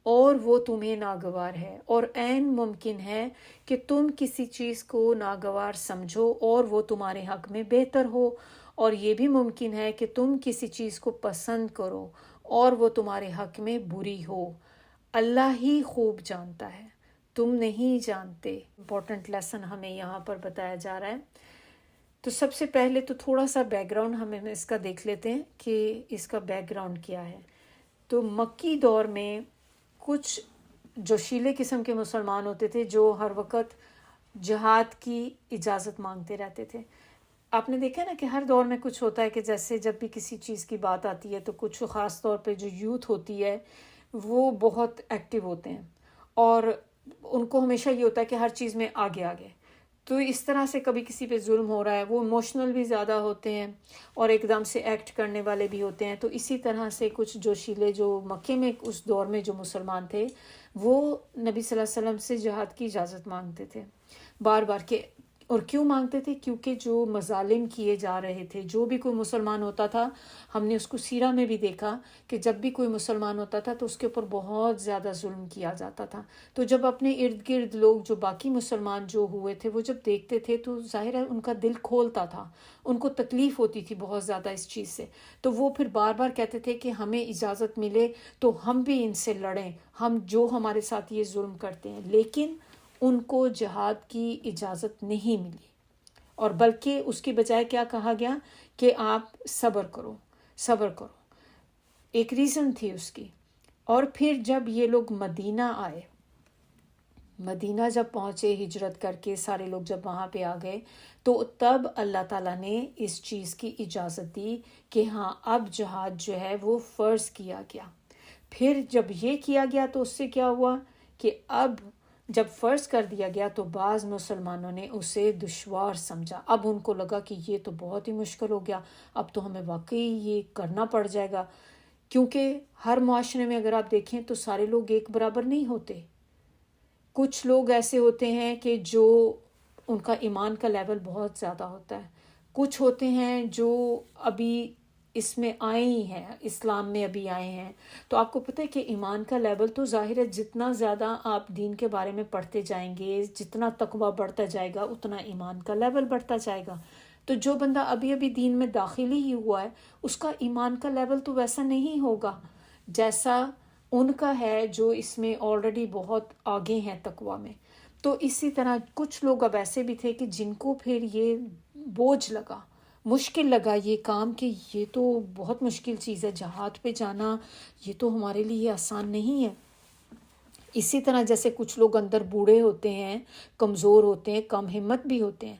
اور وہ تمہیں ناگوار ہے، اور عین ممکن ہے کہ تم کسی چیز کو ناگوار سمجھو اور وہ تمہارے حق میں بہتر ہو، اور یہ بھی ممکن ہے کہ تم کسی چیز کو پسند کرو اور وہ تمہارے حق میں بری ہو۔ اللہ ہی خوب جانتا ہے، تم نہیں جانتے۔ امپورٹنٹ لیسن ہمیں یہاں پر بتایا جا رہا ہے۔ تو سب سے پہلے تو تھوڑا سا بیک گراؤنڈ ہمیں اس کا دیکھ لیتے ہیں کہ اس کا بیک گراؤنڈ کیا ہے۔ تو مکی دور میں کچھ جوشیلے قسم کے مسلمان ہوتے تھے جو ہر وقت جہاد کی اجازت مانگتے رہتے تھے۔ آپ نے دیکھا نا کہ ہر دور میں کچھ ہوتا ہے کہ جیسے جب بھی کسی چیز کی بات آتی ہے تو کچھ خاص طور پہ جو یوتھ ہوتی ہے وہ بہت ایکٹیو ہوتے ہیں، اور ان کو ہمیشہ یہ ہوتا ہے کہ ہر چیز میں آگے آگے، تو اس طرح سے کبھی کسی پہ ظلم ہو رہا ہے وہ ایموشنل بھی زیادہ ہوتے ہیں اور ایک دم سے ایکٹ کرنے والے بھی ہوتے ہیں۔ تو اسی طرح سے کچھ جوشیلے جو مکے میں اس دور میں جو مسلمان تھے وہ نبی صلی اللہ علیہ وسلم سے جہاد کی اجازت مانگتے تھے بار بار، کہ اور کیوں مانگتے تھے؟ کیونکہ جو مظالم کیے جا رہے تھے، جو بھی کوئی مسلمان ہوتا تھا، ہم نے اس کو سیرہ میں بھی دیکھا کہ جب بھی کوئی مسلمان ہوتا تھا تو اس کے اوپر بہت زیادہ ظلم کیا جاتا تھا۔ تو جب اپنے ارد گرد لوگ جو باقی مسلمان جو ہوئے تھے وہ جب دیکھتے تھے تو ظاہر ہے ان کا دل کھولتا تھا، ان کو تکلیف ہوتی تھی بہت زیادہ اس چیز سے، تو وہ پھر بار بار کہتے تھے کہ ہمیں اجازت ملے تو ہم بھی ان سے لڑیں، ہم جو ہمارے ساتھ یہ ظلم کرتے ہیں۔ لیکن ان کو جہاد کی اجازت نہیں ملی، اور بلکہ اس کی بجائے کیا کہا گیا کہ آپ صبر کرو، صبر کرو، ایک ریزن تھی اس کی۔ اور پھر جب یہ لوگ مدینہ آئے، مدینہ جب پہنچے ہجرت کر کے، سارے لوگ جب وہاں پہ آ گئے تو تب اللہ تعالیٰ نے اس چیز کی اجازت دی کہ ہاں اب جہاد جو ہے وہ فرض کیا گیا۔ پھر جب یہ کیا گیا تو اس سے کیا ہوا کہ اب جب فرض کر دیا گیا تو بعض مسلمانوں نے اسے دشوار سمجھا، اب ان کو لگا کہ یہ تو بہت ہی مشکل ہو گیا، اب تو ہمیں واقعی یہ کرنا پڑ جائے گا، کیونکہ ہر معاشرے میں اگر آپ دیکھیں تو سارے لوگ ایک برابر نہیں ہوتے۔ کچھ لوگ ایسے ہوتے ہیں کہ جو ان کا ایمان کا لیول بہت زیادہ ہوتا ہے، کچھ ہوتے ہیں جو ابھی اس میں آئے ہی ہیں، اسلام میں ابھی آئے ہیں۔ تو آپ کو پتہ ہے کہ ایمان کا لیول تو ظاہر ہے جتنا زیادہ آپ دین کے بارے میں پڑھتے جائیں گے، جتنا تقویٰ بڑھتا جائے گا اتنا ایمان کا لیول بڑھتا جائے گا۔ تو جو بندہ ابھی ابھی دین میں داخل ہی ہوا ہے اس کا ایمان کا لیول تو ویسا نہیں ہوگا جیسا ان کا ہے جو اس میں آلریڈی بہت آگے ہیں تقویٰ میں۔ تو اسی طرح کچھ لوگ اب ایسے بھی تھے کہ جن کو پھر یہ بوجھ لگا، مشکل لگا یہ کام، کہ یہ تو بہت مشکل چیز ہے، جہاد پہ جانا یہ تو ہمارے لیے آسان نہیں ہے۔ اسی طرح جیسے کچھ لوگ اندر بوڑھے ہوتے ہیں، کمزور ہوتے ہیں، کم ہمت بھی ہوتے ہیں،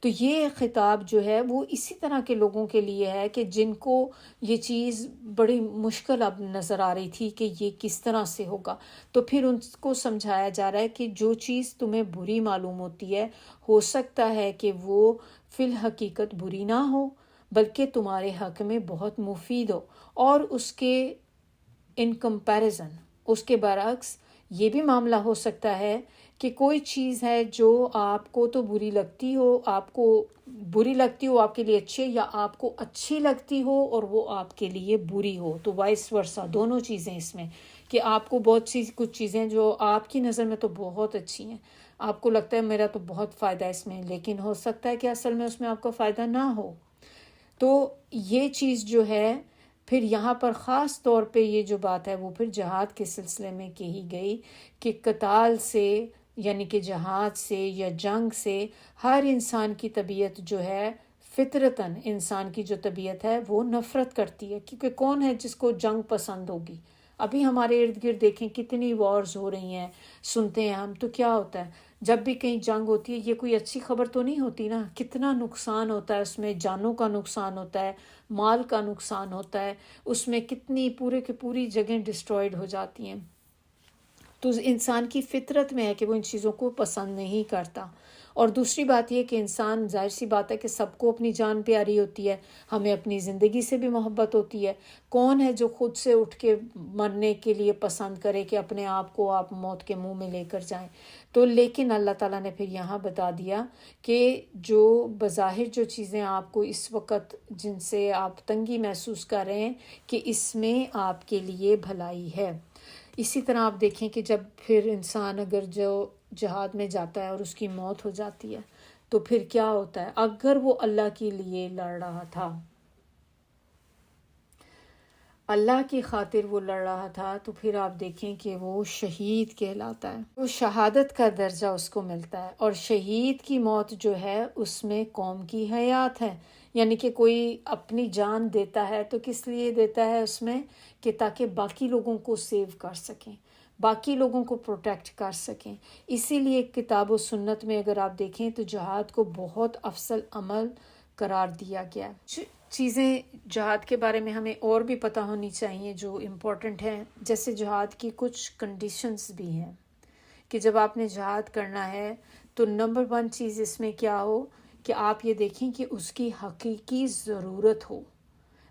تو یہ خطاب جو ہے وہ اسی طرح کے لوگوں کے لیے ہے کہ جن کو یہ چیز بڑی مشکل اب نظر آ رہی تھی کہ یہ کس طرح سے ہوگا۔ تو پھر ان کو سمجھایا جا رہا ہے کہ جو چیز تمہیں بری معلوم ہوتی ہے ہو سکتا ہے کہ وہ فی الحقیقت بری نہ ہو بلکہ تمہارے حق میں بہت مفید ہو، اور اس کے ان کمپیریزن، اس کے برعکس یہ بھی معاملہ ہو سکتا ہے کہ کوئی چیز ہے جو آپ کو تو بری لگتی ہو، آپ کو بری لگتی ہو آپ کے لیے اچھی، یا آپ کو اچھی لگتی ہو اور وہ آپ کے لیے بری ہو، تو وائس ورسا دونوں چیزیں اس میں، کہ آپ کو بہت سی کچھ چیزیں جو آپ کی نظر میں تو بہت اچھی ہیں، آپ کو لگتا ہے میرا تو بہت فائدہ ہے اس میں، لیکن ہو سکتا ہے کہ اصل میں اس میں آپ کو فائدہ نہ ہو. تو یہ چیز جو ہے پھر یہاں پر خاص طور پہ یہ جو بات ہے وہ پھر جہاد کے سلسلے میں کہی گئی کہ قتال سے یعنی کہ جہاد سے یا جنگ سے ہر انسان کی طبیعت جو ہے فطرتاً انسان کی جو طبیعت ہے وہ نفرت کرتی ہے، کیونکہ کون ہے جس کو جنگ پسند ہوگی؟ ابھی ہمارے ارد گرد دیکھیں کتنی وارز ہو رہی ہیں، سنتے ہیں ہم، تو کیا ہوتا ہے جب بھی کہیں جنگ ہوتی ہے یہ کوئی اچھی خبر تو نہیں ہوتی نا، کتنا نقصان ہوتا ہے اس میں، جانوں کا نقصان ہوتا ہے، مال کا نقصان ہوتا ہے، اس میں کتنی پورے کی پوری جگہیں ڈسٹرائڈ ہو جاتی ہیں. تو انسان کی فطرت میں ہے کہ وہ ان چیزوں کو پسند نہیں کرتا. اور دوسری بات یہ کہ انسان ظاہر سی بات ہے کہ سب کو اپنی جان پیاری ہوتی ہے، ہمیں اپنی زندگی سے بھی محبت ہوتی ہے. کون ہے جو خود سے اٹھ کے مرنے کے لیے پسند کرے کہ اپنے آپ کو آپ موت کے منہ میں لے کر جائیں؟ تو لیکن اللہ تعالیٰ نے پھر یہاں بتا دیا کہ جو بظاہر جو چیزیں آپ کو اس وقت جن سے آپ تنگی محسوس کر رہے ہیں کہ اس میں آپ کے لیے بھلائی ہے. اسی طرح آپ دیکھیں کہ جب پھر انسان اگر جو جہاد میں جاتا ہے اور اس کی موت ہو جاتی ہے تو پھر کیا ہوتا ہے؟ اگر وہ اللہ کے لیے لڑ رہا تھا، اللہ کی خاطر وہ لڑ رہا تھا، تو پھر آپ دیکھیں کہ وہ شہید کہلاتا ہے، وہ شہادت کا درجہ اس کو ملتا ہے. اور شہید کی موت جو ہے اس میں قوم کی حیات ہے، یعنی کہ کوئی اپنی جان دیتا ہے تو کس لیے دیتا ہے اس میں؟ کہ تاکہ باقی لوگوں کو سیو کر سکیں، باقی لوگوں کو پروٹیکٹ کر سکیں. اسی لیے کتاب و سنت میں اگر آپ دیکھیں تو جہاد کو بہت افضل عمل قرار دیا گیا ہے. چیزیں جہاد کے بارے میں ہمیں اور بھی پتہ ہونی چاہیے جو امپورٹنٹ ہیں، جیسے جہاد کی کچھ کنڈیشنز بھی ہیں کہ جب آپ نے جہاد کرنا ہے تو نمبر 1 چیز اس میں کیا ہو کہ آپ یہ دیکھیں کہ اس کی حقیقی ضرورت ہو.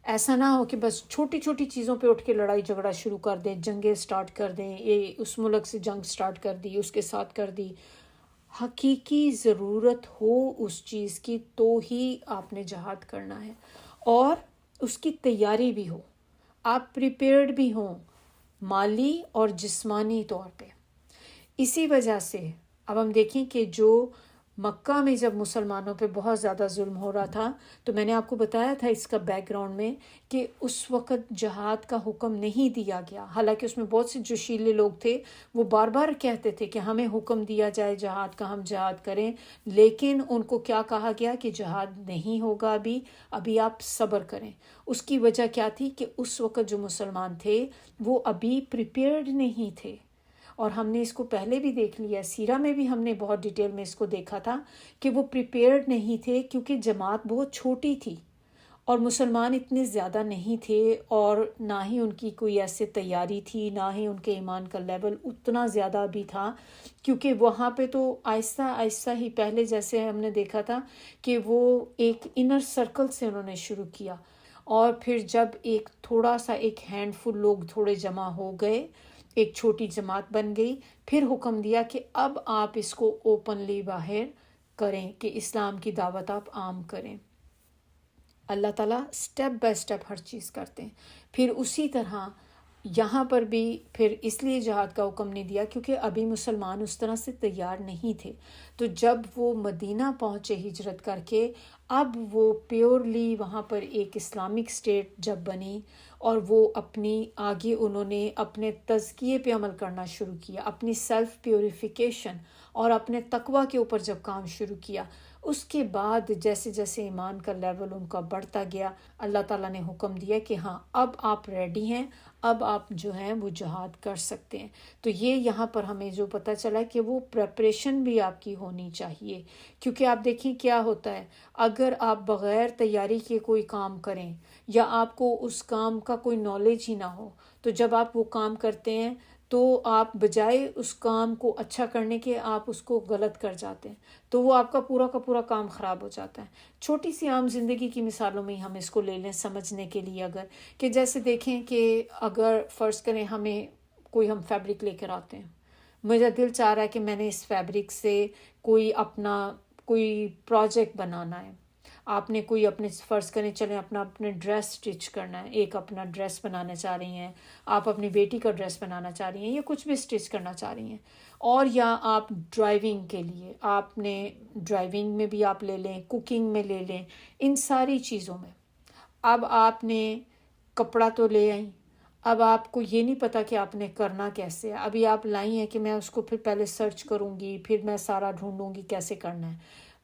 ایسا نہ ہو کہ بس چھوٹی چھوٹی چیزوں پہ اٹھ کے لڑائی جھگڑا شروع کر دیں، جنگیں سٹارٹ کر دیں، یہ اس ملک سے جنگ سٹارٹ کر دی، اس کے ساتھ کر دی. حقیقی ضرورت ہو اس چیز کی تو ہی آپ نے جہاد کرنا ہے، اور اس کی تیاری بھی ہو، آپ پریپیئرڈ بھی ہوں مالی اور جسمانی طور پہ. اسی وجہ سے اب ہم دیکھیں کہ جو مکہ میں جب مسلمانوں پہ بہت زیادہ ظلم ہو رہا تھا تو میں نے آپ کو بتایا تھا اس کا بیک گراؤنڈ میں کہ اس وقت جہاد کا حکم نہیں دیا گیا، حالانکہ اس میں بہت سے جوشیلے لوگ تھے، وہ بار بار کہتے تھے کہ ہمیں حکم دیا جائے جہاد کا، ہم جہاد کریں، لیکن ان کو کیا کہا گیا کہ جہاد نہیں ہوگا، ابھی آپ صبر کریں. اس کی وجہ کیا تھی کہ اس وقت جو مسلمان تھے وہ ابھی پریپیئرڈ نہیں تھے. اور ہم نے اس کو پہلے بھی دیکھ لیا، سیرہ میں بھی ہم نے بہت ڈیٹیل میں اس کو دیکھا تھا کہ وہ پریپیئرڈ نہیں تھے کیونکہ جماعت بہت چھوٹی تھی اور مسلمان اتنے زیادہ نہیں تھے، اور نہ ہی ان کی کوئی ایسے تیاری تھی، نہ ہی ان کے ایمان کا لیول اتنا زیادہ بھی تھا، کیونکہ وہاں پہ تو آہستہ آہستہ ہی پہلے جیسے ہم نے دیکھا تھا کہ وہ ایک انر سرکل سے انہوں نے شروع کیا، اور پھر جب ایک تھوڑا سا ایک ہینڈ فل لوگ تھوڑے جمع ہو گئے، ایک چھوٹی جماعت بن گئی، پھر حکم دیا کہ اب آپ اس کو اوپنلی باہر کریں کہ اسلام کی دعوت آپ عام کریں. اللہ تعالیٰ سٹیپ بائی سٹیپ ہر چیز کرتے ہیں. پھر اسی طرح یہاں پر بھی پھر اس لیے جہاد کا حکم نہیں دیا کیونکہ ابھی مسلمان اس طرح سے تیار نہیں تھے. تو جب وہ مدینہ پہنچے ہجرت کر کے، اب وہ پیورلی وہاں پر ایک اسلامک اسٹیٹ جب بنی، اور وہ اپنی آگے انہوں نے اپنے تزکیے پہ عمل کرنا شروع کیا، اپنی سیلف پیوریفیکیشن اور اپنے تقوی کے اوپر جب کام شروع کیا، اس کے بعد جیسے جیسے ایمان کا لیول ان کا بڑھتا گیا، اللہ تعالیٰ نے حکم دیا کہ ہاں اب آپ ریڈی ہیں، اب آپ جو ہیں وہ جہاد کر سکتے ہیں. تو یہ یہاں پر ہمیں جو پتہ چلا کہ وہ پریپریشن بھی آپ کی ہونی چاہیے، کیونکہ آپ دیکھیں کیا ہوتا ہے اگر آپ بغیر تیاری کے کوئی کام کریں یا آپ کو اس کام کا کوئی نالج ہی نہ ہو، تو جب آپ وہ کام کرتے ہیں تو آپ بجائے اس کام کو اچھا کرنے کے آپ اس کو غلط کر جاتے ہیں، تو وہ آپ کا پورا کام خراب ہو جاتا ہے. چھوٹی سی عام زندگی کی مثالوں میں ہی ہم اس کو لے لیں سمجھنے کے لیے، اگر کہ جیسے دیکھیں کہ اگر فرض کریں ہمیں کوئی ہم فیبرک لے کر آتے ہیں، میرا دل چاہ رہا ہے کہ میں نے اس فیبرک سے کوئی پروجیکٹ بنانا ہے. آپ نے کوئی اپنے فرض کریں چلیں اپنے ڈریس سٹچ کرنا ہے, ایک اپنا ڈریس بنانا چاہ رہی ہیں, آپ اپنی بیٹی کا ڈریس بنانا چاہ رہی ہیں, یا کچھ بھی سٹچ کرنا چاہ رہی ہیں, اور یا آپ ڈرائیونگ کے لیے آپ نے ڈرائیونگ میں بھی آپ لے لیں, کوکنگ میں لے لیں, ان ساری چیزوں میں. اب آپ نے کپڑا تو لے آئیں, اب آپ کو یہ نہیں پتا کہ آپ نے کرنا کیسے ہے. ابھی آپ لائی ہیں کہ میں اس کو پھر پہلے سرچ کروں گی, پھر میں سارا ڈھونڈوں گی کیسے کرنا ہے.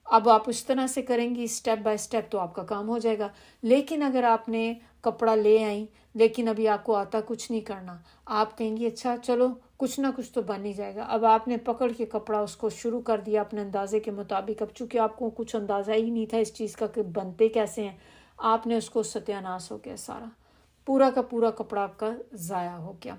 اب آپ اس طرح سے کریں گی اسٹیپ بائی اسٹیپ تو آپ کا کام ہو جائے گا. لیکن اگر آپ نے کپڑا لے آئیں لیکن ابھی آپ کو آتا کچھ نہیں کرنا, آپ کہیں گی اچھا چلو کچھ نہ کچھ تو بن ہی جائے گا. اب آپ نے پکڑ کے کپڑا اس کو شروع کر دیا اپنے اندازے کے مطابق. اب چونکہ آپ کو کچھ اندازہ ہی نہیں تھا اس چیز کا کہ بنتے کیسے ہیں, آپ نے اس کو ستیہ ناش ہو گیا, سارا پورا کا پورا کپڑا آپ کا ضائع ہو گیا.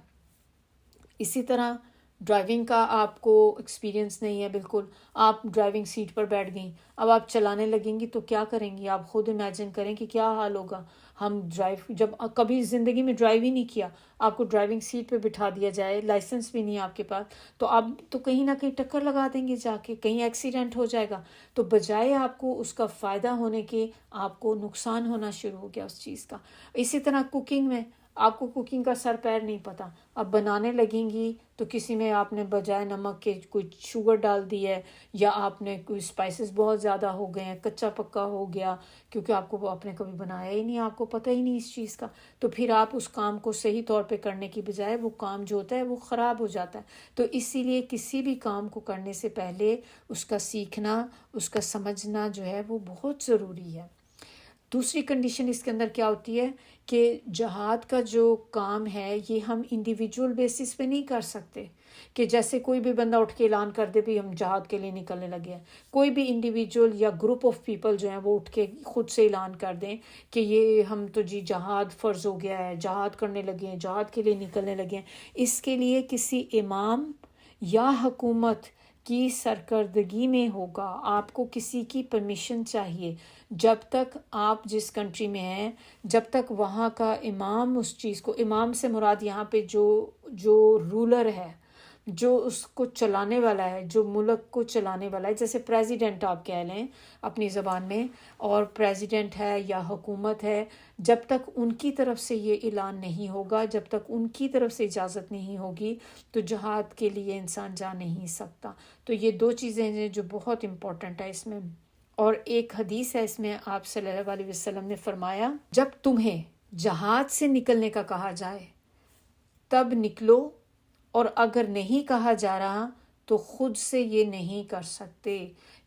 اسی طرح ڈرائیونگ کا آپ کو ایکسپیرینس نہیں ہے بالکل, آپ ڈرائیونگ سیٹ پر بیٹھ گئیں, اب آپ چلانے لگیں گی تو کیا کریں گی, آپ خود امیجن کریں کہ کیا حال ہوگا. ہم جب کبھی زندگی میں ڈرائیو ہی نہیں کیا, آپ کو ڈرائیونگ سیٹ پہ بٹھا دیا جائے, لائسنس بھی نہیں آپ کے پاس, تو آپ تو کہیں نہ کہیں ٹکر لگا دیں گے جا کے, کہیں ایکسیڈنٹ ہو جائے گا. تو بجائے آپ کو اس کا فائدہ ہونے کے آپ کو نقصان ہونا شروع ہو گیا اس چیز کا. اسی طرح کوکنگ میں آپ کو کوکنگ کا سر پیر نہیں پتا, اب بنانے لگیں گی تو کسی میں آپ نے بجائے نمک کے کوئی شوگر ڈال دی ہے, یا آپ نے کوئی اسپائسز بہت زیادہ ہو گئے ہیں, کچا پکا ہو گیا, کیونکہ آپ نے کبھی بنایا ہی نہیں, آپ کو پتہ ہی نہیں اس چیز کا. تو پھر آپ اس کام کو صحیح طور پہ کرنے کی بجائے وہ کام جو ہوتا ہے وہ خراب ہو جاتا ہے. تو اسی لیے کسی بھی کام کو کرنے سے پہلے اس کا سیکھنا, اس کا سمجھنا جو ہے وہ بہت ضروری ہے. دوسری کنڈیشن اس کے اندر کیا ہوتی ہے کہ جہاد کا جو کام ہے یہ ہم انڈیویجول بیسس پہ نہیں کر سکتے, کہ جیسے کوئی بھی بندہ اٹھ کے اعلان کر دے بھی ہم جہاد کے لیے نکلنے لگے ہیں. کوئی بھی انڈیویجول یا گروپ آف پیپل جو ہیں وہ اٹھ کے خود سے اعلان کر دیں کہ یہ ہم تو جہاد فرض ہو گیا ہے, جہاد کرنے لگے ہیں, جہاد کے لیے نکلنے لگے ہیں. اس کے لیے کسی امام یا حکومت کی سرکردگی میں ہوگا, آپ کو کسی کی پرمیشن چاہیے. جب تک آپ جس کنٹری میں ہیں, جب تک وہاں کا امام اس چیز کو, امام سے مراد یہاں پہ جو رولر ہے, جو اس کو چلانے والا ہے, جو ملک کو چلانے والا ہے, جیسے پریزیڈنٹ آپ کہہ لیں اپنی زبان میں, اور پریزیڈنٹ ہے یا حکومت ہے, جب تک ان کی طرف سے یہ اعلان نہیں ہوگا, جب تک ان کی طرف سے اجازت نہیں ہوگی, تو جہاد کے لیے انسان جا نہیں سکتا. تو یہ دو چیزیں ہیں جو بہت امپورٹنٹ ہے اس میں. اور ایک حدیث ہے اس میں, آپ صلی اللہ علیہ وسلم نے فرمایا جب تمہیں جہاد سے نکلنے کا کہا جائے تب نکلو, اور اگر نہیں کہا جا رہا تو خود سے یہ نہیں کر سکتے.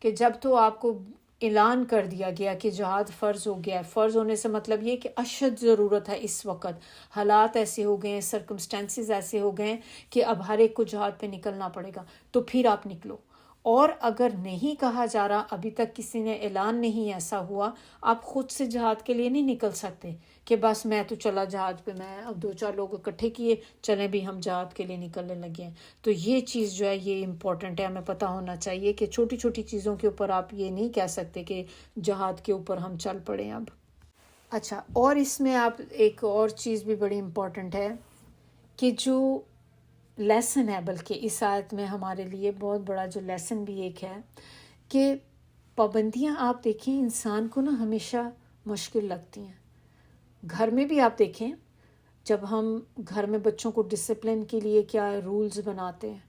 کہ جب تو آپ کو اعلان کر دیا گیا کہ جہاد فرض ہو گیا ہے, فرض ہونے سے مطلب یہ کہ اشد ضرورت ہے اس وقت, حالات ایسے ہو گئے ہیں, سرکمسٹانسز ایسے ہو گئے ہیں کہ اب ہر ایک کو جہاد پہ نکلنا پڑے گا, تو پھر آپ نکلو. اور اگر نہیں کہا جا رہا, ابھی تک کسی نے اعلان نہیں ایسا ہوا, آپ خود سے جہاد کے لیے نہیں نکل سکتے کہ بس میں تو چلا جہاد پہ, میں اب 2-4 لوگ اکٹھے کیے چلیں بھی ہم جہاد کے لیے نکلنے لگے ہیں. تو یہ چیز جو ہے یہ امپورٹنٹ ہے, ہمیں پتہ ہونا چاہیے کہ چھوٹی چھوٹی چیزوں کے اوپر آپ یہ نہیں کہہ سکتے کہ جہاد کے اوپر ہم چل پڑیں اب. اچھا, اور اس میں آپ ایک اور چیز بھی بڑی امپورٹنٹ ہے کہ جو لیسن ہے, بلکہ اس آیت میں ہمارے لیے بہت بڑا جو لیسن بھی ایک ہے کہ پابندیاں آپ دیکھیں انسان کو نا ہمیشہ مشکل لگتی ہیں. گھر میں بھی آپ دیکھیں, جب ہم گھر میں بچوں کو ڈسپلن کے لیے کیا رولز بناتے ہیں,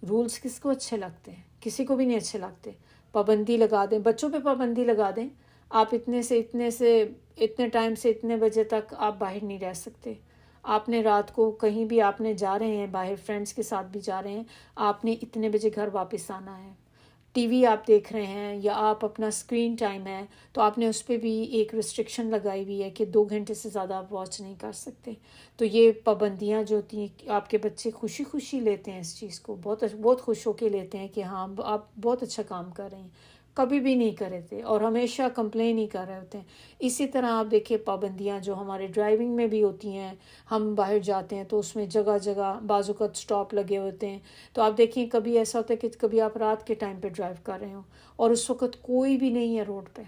رولز کس کو اچھے لگتے ہیں؟ کسی کو بھی نہیں اچھے لگتے. پابندی لگا دیں, بچوں پہ پابندی لگا دیں, آپ اتنے ٹائم سے اتنے بجے تک آپ باہر نہیں رہ سکتے. آپ نے رات کو کہیں بھی آپ نے جا رہے ہیں باہر, فرینڈس کے ساتھ بھی جا رہے ہیں, آپ نے اتنے بجے گھر واپس آنا ہے. ٹی وی آپ دیکھ رہے ہیں یا آپ اپنا اسکرین ٹائم ہے تو آپ نے اس پہ بھی ایک ریسٹرکشن لگائی ہوئی ہے کہ 2 گھنٹے سے زیادہ آپ واچ نہیں کر سکتے. تو یہ پابندیاں جو ہوتی ہیں آپ کے بچے خوشی خوشی لیتے ہیں اس چیز کو, بہت خوش ہو کے لیتے ہیں کہ ہاں آپ بہت اچھا کام کر رہے ہیں, کبھی بھی نہیں کر رہے تھے اور ہمیشہ کمپلین ہی کر رہے ہوتے ہیں. اسی طرح آپ دیکھیں پابندیاں جو ہمارے ڈرائیونگ میں بھی ہوتی ہیں, ہم باہر جاتے ہیں تو اس میں جگہ جگہ بعض اوقات سٹاپ لگے ہوتے ہیں. تو آپ دیکھیں کبھی ایسا ہوتا ہے کہ کبھی آپ رات کے ٹائم پہ ڈرائیو کر رہے ہوں اور اس وقت کوئی بھی نہیں ہے روڈ پہ,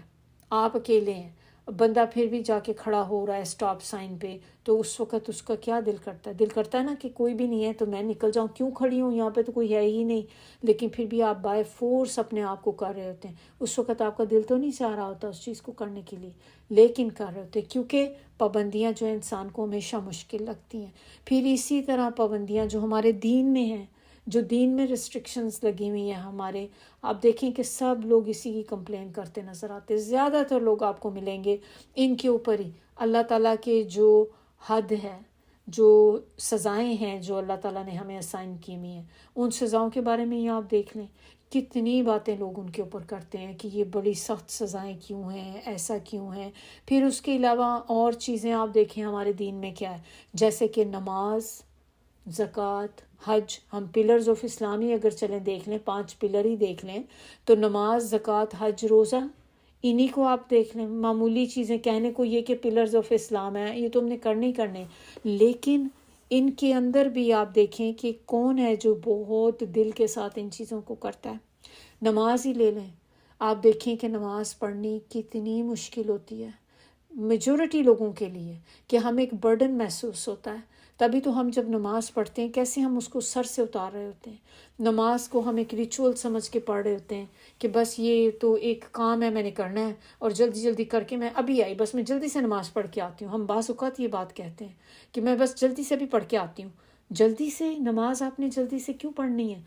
آپ اکیلے ہیں, بندہ پھر بھی جا کے کھڑا ہو رہا ہے اسٹاپ سائن پہ، تو اس وقت اس کا کیا دل کرتا ہے؟ دل کرتا ہے نا کہ کوئی بھی نہیں ہے تو میں نکل جاؤں، کیوں کھڑی ہوں یہاں پہ، تو کوئی ہے ہی نہیں، لیکن پھر بھی آپ بائی فورس اپنے آپ کو کر رہے ہوتے ہیں۔ اس وقت آپ کا دل تو نہیں چاہ رہا ہوتا اس چیز کو کرنے کے لیے، لیکن کر رہے ہوتے ہیں، کیونکہ پابندیاں جو ہیں انسان کو ہمیشہ مشکل لگتی ہیں۔ پھر اسی طرح پابندیاں جو ہمارے دین میں ہیں، جو دین میں ریسٹرکشنز لگی ہوئی ہیں ہمارے، آپ دیکھیں کہ سب لوگ اسی کی کمپلین کرتے نظر آتے، زیادہ تر لوگ آپ کو ملیں گے ان کے اوپر ہی۔ اللہ تعالیٰ کے جو حد ہے، جو سزائیں ہیں جو اللہ تعالیٰ نے ہمیں اسائن کی ہوئی ہیں، ان سزاؤں کے بارے میں ہی آپ دیکھ لیں، کتنی باتیں لوگ ان کے اوپر کرتے ہیں کہ یہ بڑی سخت سزائیں کیوں ہیں، ایسا کیوں ہیں۔ پھر اس کے علاوہ اور چیزیں آپ دیکھیں ہمارے دین میں کیا ہے، جیسے کہ نماز، زکوٰۃ، حج۔ ہم پلرز آف اسلامی اگر چلیں دیکھ لیں، 5 پلر ہی دیکھ لیں تو نماز، زکوٰۃ، حج، روزہ، انہی کو آپ دیکھ لیں۔ معمولی چیزیں کہنے کو یہ کہ پلرز آف اسلام ہیں، یہ تو ہم نے کرنے ہی کرنے، لیکن ان کے اندر بھی آپ دیکھیں کہ کون ہے جو بہت دل کے ساتھ ان چیزوں کو کرتا ہے۔ نماز ہی لے لیں، آپ دیکھیں کہ نماز پڑھنی کتنی مشکل ہوتی ہے میجورٹی لوگوں کے لیے، کہ ہمیں ایک برڈن محسوس ہوتا ہے۔ تبھی تو ہم جب نماز پڑھتے ہیں کیسے ہم اس کو سر سے اتار رہے ہوتے ہیں، نماز کو ہم ایک ریچول سمجھ کے پڑھ رہے ہوتے ہیں کہ بس یہ تو ایک کام ہے، میں نے کرنا ہے اور جلدی جلدی کر کے میں ابھی آئی، بس میں جلدی سے نماز پڑھ کے آتی ہوں۔ ہم بعض اوقات یہ بات کہتے ہیں کہ میں بس جلدی سے بھی پڑھ کے آتی ہوں۔ جلدی سے نماز آپ نے جلدی سے کیوں پڑھنی ہے؟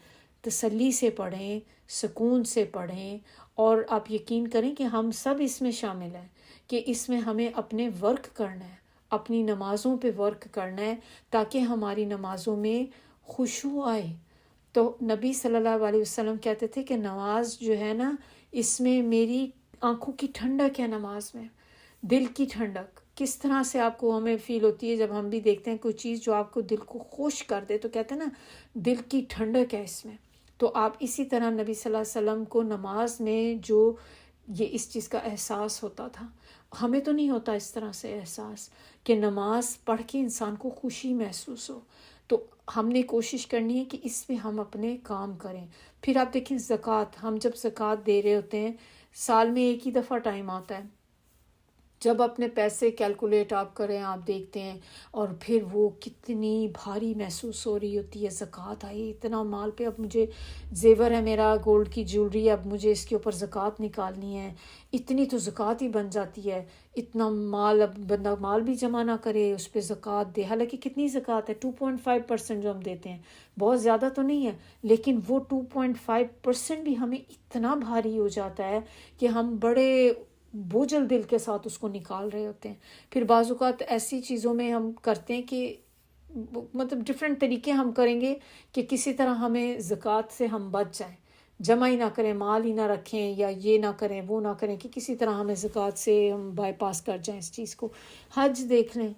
تسلی سے پڑھیں، سکون سے پڑھیں، اور آپ یقین کریں کہ ہم سب اس میں شامل ہیں کہ اس میں ہمیں اپنے ورک کرنا ہے، اپنی نمازوں پہ ورک کرنا ہے تاکہ ہماری نمازوں میں خشوع آئے۔ تو نبی صلی اللہ علیہ وسلم کہتے تھے کہ نماز جو ہے نا، اس میں میری آنکھوں کی ٹھنڈک ہے، نماز میں دل کی ٹھنڈک۔ کس طرح سے آپ کو ہمیں فیل ہوتی ہے جب ہم بھی دیکھتے ہیں کوئی چیز جو آپ کو دل کو خوش کر دے، تو کہتے ہیں نا دل کی ٹھنڈک ہے اس میں۔ تو آپ اسی طرح نبی صلی اللہ علیہ وسلم کو نماز میں جو یہ اس چیز کا احساس ہوتا تھا، ہمیں تو نہیں ہوتا اس طرح سے احساس کہ نماز پڑھ کے انسان کو خوشی محسوس ہو۔ تو ہم نے کوشش کرنی ہے کہ اس پہ ہم اپنے کام کریں۔ پھر آپ دیکھیں زکوٰۃ، ہم جب زکوٰۃ دے رہے ہوتے ہیں، سال میں ایک ہی دفعہ ٹائم آتا ہے جب اپنے پیسے کیلکولیٹ آپ کریں، آپ دیکھتے ہیں اور پھر وہ کتنی بھاری محسوس ہو رہی ہوتی ہے، زکوٰۃ آئی، اتنا مال پہ، اب مجھے زیور ہے میرا، گولڈ کی جیولری، اب مجھے اس کے اوپر زکوٰۃ نکالنی ہے، اتنی تو زکوٰۃ ہی بن جاتی ہے، اتنا مال، اب بندہ مال بھی جمع نہ کرے اس پہ زکوٰۃ دے، حالانکہ کتنی زکوٰۃ ہے، 2.5% جو ہم دیتے ہیں، بہت زیادہ تو نہیں ہے، لیکن وہ 2.5% بھی ہمیں اتنا بھاری ہو جاتا ہے کہ ہم بڑے بوجھل دل کے ساتھ اس کو نکال رہے ہوتے ہیں۔ پھر بعض اوقات ایسی چیزوں میں ہم کرتے ہیں کہ مطلب ڈفرینٹ طریقے ہم کریں گے کہ کسی طرح ہمیں زکوٰۃ سے ہم بچ جائیں، جمع ہی نہ کریں، مال ہی نہ رکھیں، یا یہ نہ کریں وہ نہ کریں، کہ کسی طرح ہمیں زکوٰۃ سے ہم بائی پاس کر جائیں اس چیز کو۔ حج دیکھ لیں،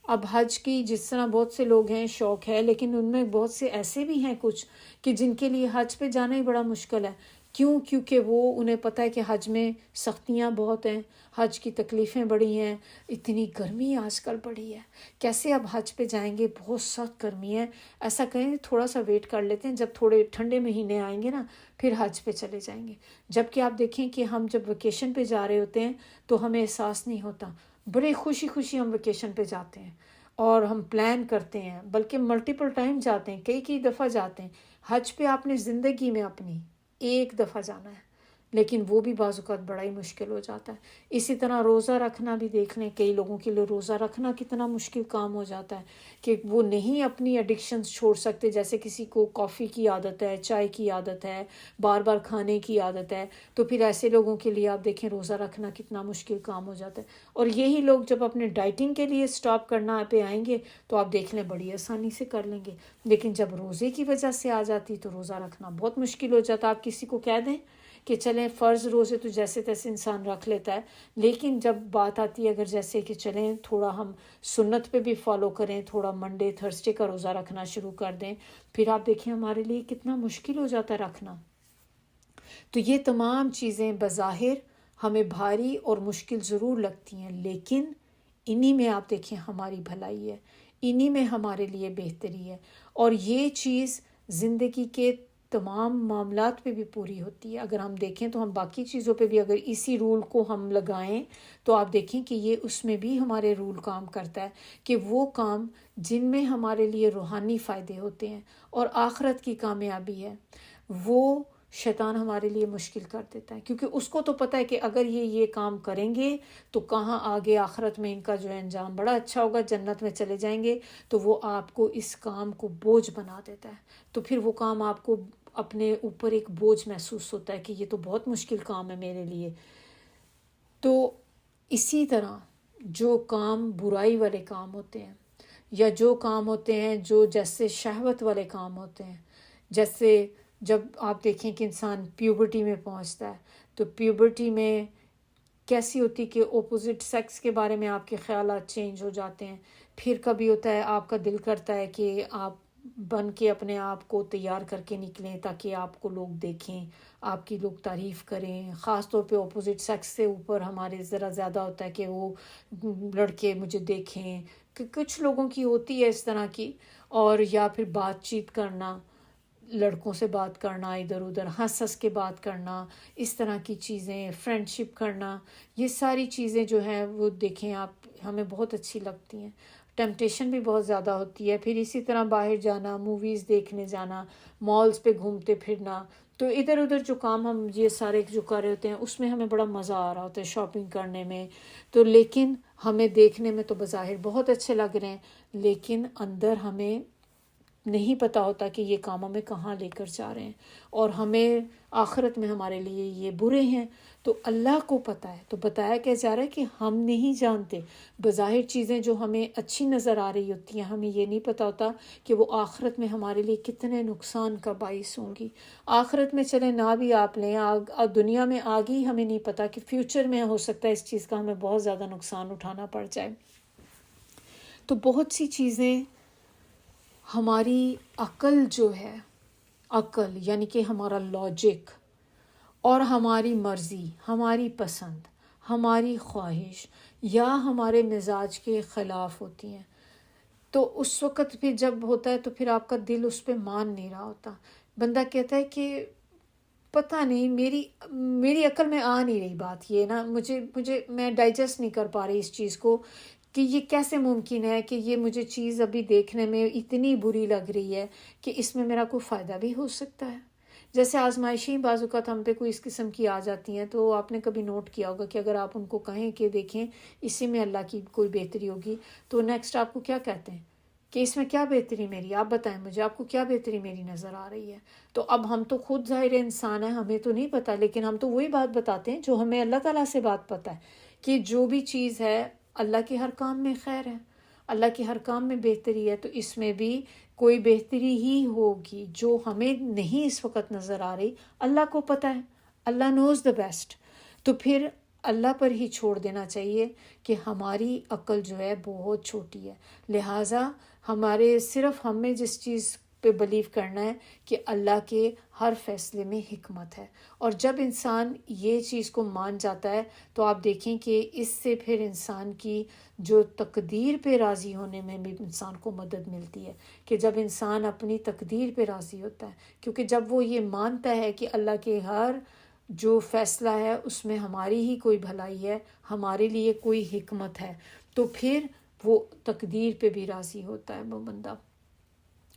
اب حج کی جس طرح بہت سے لوگ ہیں شوق ہے، لیکن ان میں بہت سے ایسے بھی ہیں کچھ کہ جن کے لیے حج پہ جانا ہی بڑا مشکل ہے۔ کیوں؟ کیونکہ وہ انہیں پتہ ہے کہ حج میں سختیاں بہت ہیں، حج کی تکلیفیں بڑی ہیں، اتنی گرمی آج کل بڑی ہے، کیسے اب حج پہ جائیں گے، بہت سخت گرمی ہے، ایسا کہیں تھوڑا سا ویٹ کر لیتے ہیں، جب تھوڑے ٹھنڈے مہینے آئیں گے نا پھر حج پہ چلے جائیں گے۔ جبکہ آپ دیکھیں کہ ہم جب ویکیشن پہ جا رہے ہوتے ہیں تو ہمیں احساس نہیں ہوتا، بڑے خوشی خوشی ہم ویکیشن پہ جاتے ہیں اور ہم پلان کرتے ہیں، بلکہ ملٹیپل ٹائم جاتے ہیں، کئی دفعہ جاتے ہیں۔ حج پہ آپ نے زندگی میں اپنی ایک دفعہ جانا ہے، لیکن وہ بھی بعض اوقات بڑا ہی مشکل ہو جاتا ہے۔ اسی طرح روزہ رکھنا بھی دیکھ لیں، کئی لوگوں کے لیے روزہ رکھنا کتنا مشکل کام ہو جاتا ہے کہ وہ نہیں اپنی ایڈکشنز چھوڑ سکتے، جیسے کسی کو کافی کی عادت ہے، چائے کی عادت ہے، بار بار کھانے کی عادت ہے، تو پھر ایسے لوگوں کے لیے آپ دیکھیں روزہ رکھنا کتنا مشکل کام ہو جاتا ہے۔ اور یہی لوگ جب اپنے ڈائٹنگ کے لیے سٹاپ کرنا پہ آئیں گے تو آپ دیکھ لیں بڑی آسانی سے کر لیں گے، لیکن جب روزے کی وجہ سے آ جاتی تو روزہ رکھنا بہت مشکل ہو جاتا۔ آپ کسی کو کہہ دیں کہ چلیں فرض روزے تو جیسے تیسے انسان رکھ لیتا ہے، لیکن جب بات آتی ہے اگر جیسے کہ چلیں تھوڑا ہم سنت پہ بھی فالو کریں، تھوڑا منڈے تھرسڈے کا روزہ رکھنا شروع کر دیں، پھر آپ دیکھیں ہمارے لیے کتنا مشکل ہو جاتا ہے رکھنا۔ تو یہ تمام چیزیں بظاہر ہمیں بھاری اور مشکل ضرور لگتی ہیں، لیکن انہی میں آپ دیکھیں ہماری بھلائی ہے، انہی میں ہمارے لیے بہتری ہے، اور یہ چیز زندگی کے تمام معاملات پہ بھی پوری ہوتی ہے. اگر ہم دیکھیں تو ہم باقی چیزوں پہ بھی اگر اسی رول کو ہم لگائیں تو آپ دیکھیں کہ یہ اس میں بھی ہمارے رول کام کرتا ہے کہ وہ کام جن میں ہمارے لیے روحانی فائدے ہوتے ہیں اور آخرت کی کامیابی ہے وہ شیطان ہمارے لیے مشکل کر دیتا ہے، کیونکہ اس کو تو پتہ ہے کہ اگر یہ کام کریں گے تو کہاں آگے آخرت میں ان کا جو ہے انجام بڑا اچھا ہوگا، جنت میں چلے جائیں گے. تو وہ آپ کو اس کام کو بوجھ بنا دیتا ہے، تو پھر وہ کام آپ کو اپنے اوپر ایک بوجھ محسوس ہوتا ہے کہ یہ تو بہت مشکل کام ہے میرے لیے. تو اسی طرح جو کام برائی والے کام ہوتے ہیں یا جو کام ہوتے ہیں جو جیسے شہوت والے کام ہوتے ہیں، جیسے جب آپ دیکھیں کہ انسان پیوبرٹی میں پہنچتا ہے تو پیوبرٹی میں کیسی ہوتی کہ اپوزٹ سیکس کے بارے میں آپ کے خیالات چینج ہو جاتے ہیں. پھر کبھی ہوتا ہے آپ کا دل کرتا ہے کہ آپ بن کے اپنے آپ کو تیار کر کے نکلیں تاکہ آپ کو لوگ دیکھیں، آپ کی لوگ تعریف کریں. خاص طور پہ اپوزٹ سیکس سے اوپر ہمارے ذرا زیادہ ہوتا ہے کہ وہ لڑکے مجھے دیکھیں، کہ کچھ لوگوں کی ہوتی ہے اس طرح کی. اور یا پھر بات چیت کرنا، لڑکوں سے بات کرنا، ادھر ادھر ہنس ہنس کے بات کرنا، اس طرح کی چیزیں، فرینڈ شپ کرنا، یہ ساری چیزیں جو ہیں وہ دیکھیں آپ ہمیں بہت اچھی لگتی ہیں. ٹیمپٹیشن بھی بہت زیادہ ہوتی ہے. پھر اسی طرح باہر جانا، موویز دیکھنے جانا، مالز پہ گھومتے پھرنا، تو ادھر ادھر جو کام ہم یہ سارے جو کر رہے ہوتے ہیں اس میں ہمیں بڑا مزہ آ رہا ہوتا ہے شاپنگ کرنے میں. تو لیکن ہمیں دیکھنے میں تو بظاہر بہت اچھے لگ رہے ہیں لیکن اندر ہمیں نہیں پتہ ہوتا کہ یہ کام ہمیں کہاں لے کر جا رہے ہیں اور ہمیں آخرت میں ہمارے لیے یہ برے ہیں. تو اللہ کو پتہ ہے، تو بتایا کیا جا رہا ہے کہ ہم نہیں جانتے. بظاہر چیزیں جو ہمیں اچھی نظر آ رہی ہوتی ہیں ہمیں یہ نہیں پتہ ہوتا کہ وہ آخرت میں ہمارے لیے کتنے نقصان کا باعث ہوں گی. آخرت میں چلے نہ بھی آپ لیں، دنیا میں آگے ہی ہمیں نہیں پتہ کہ فیوچر میں ہو سکتا ہے اس چیز کا ہمیں بہت زیادہ نقصان اٹھانا پڑ جائے. تو بہت سی چیزیں ہماری عقل جو ہے، عقل یعنی کہ ہمارا لاجک اور ہماری مرضی، ہماری پسند، ہماری خواہش یا ہمارے مزاج کے خلاف ہوتی ہیں. تو اس وقت بھی جب ہوتا ہے تو پھر آپ کا دل اس پہ مان نہیں رہا ہوتا. بندہ کہتا ہے کہ پتہ نہیں میری عقل میں آ نہیں رہی بات، یہ نا مجھے میں ڈائجسٹ نہیں کر پا رہی اس چیز کو کہ یہ کیسے ممکن ہے کہ یہ مجھے چیز ابھی دیکھنے میں اتنی بری لگ رہی ہے کہ اس میں میرا کوئی فائدہ بھی ہو سکتا ہے. جیسے آزمائشی بعض اوقات ہم پہ کوئی اس قسم کی آ جاتی ہیں تو آپ نے کبھی نوٹ کیا ہوگا کہ اگر آپ ان کو کہیں کہ دیکھیں اسی میں اللہ کی کوئی بہتری ہوگی تو نیکسٹ آپ کو کیا کہتے ہیں کہ اس میں کیا بہتری میری، آپ بتائیں مجھے آپ کو کیا بہتری میری نظر آ رہی ہے. تو اب ہم تو خود ظاہر انسان ہیں، ہمیں تو نہیں پتہ، لیکن ہم تو وہی بات بتاتے ہیں جو ہمیں اللہ تعالیٰ سے بات پتہ ہے کہ جو بھی چیز ہے اللہ کے ہر کام میں خیر ہے، اللہ کے ہر کام میں بہتری ہے. تو اس میں بھی کوئی بہتری ہی ہوگی جو ہمیں نہیں اس وقت نظر آ رہی. اللہ کو پتہ ہے، اللہ نوز دا بیسٹ. تو پھر اللہ پر ہی چھوڑ دینا چاہیے کہ ہماری عقل جو ہے بہت چھوٹی ہے، لہٰذا ہمارے صرف ہمیں جس چیز پہ بلیو کرنا ہے کہ اللہ کے ہر فیصلے میں حکمت ہے. اور جب انسان یہ چیز کو مان جاتا ہے تو آپ دیکھیں کہ اس سے پھر انسان کی جو تقدیر پہ راضی ہونے میں بھی انسان کو مدد ملتی ہے کہ جب انسان اپنی تقدیر پہ راضی ہوتا ہے، کیونکہ جب وہ یہ مانتا ہے کہ اللہ کے ہر جو فیصلہ ہے اس میں ہماری ہی کوئی بھلائی ہے، ہمارے لیے کوئی حکمت ہے، تو پھر وہ تقدیر پہ بھی راضی ہوتا ہے وہ بندہ.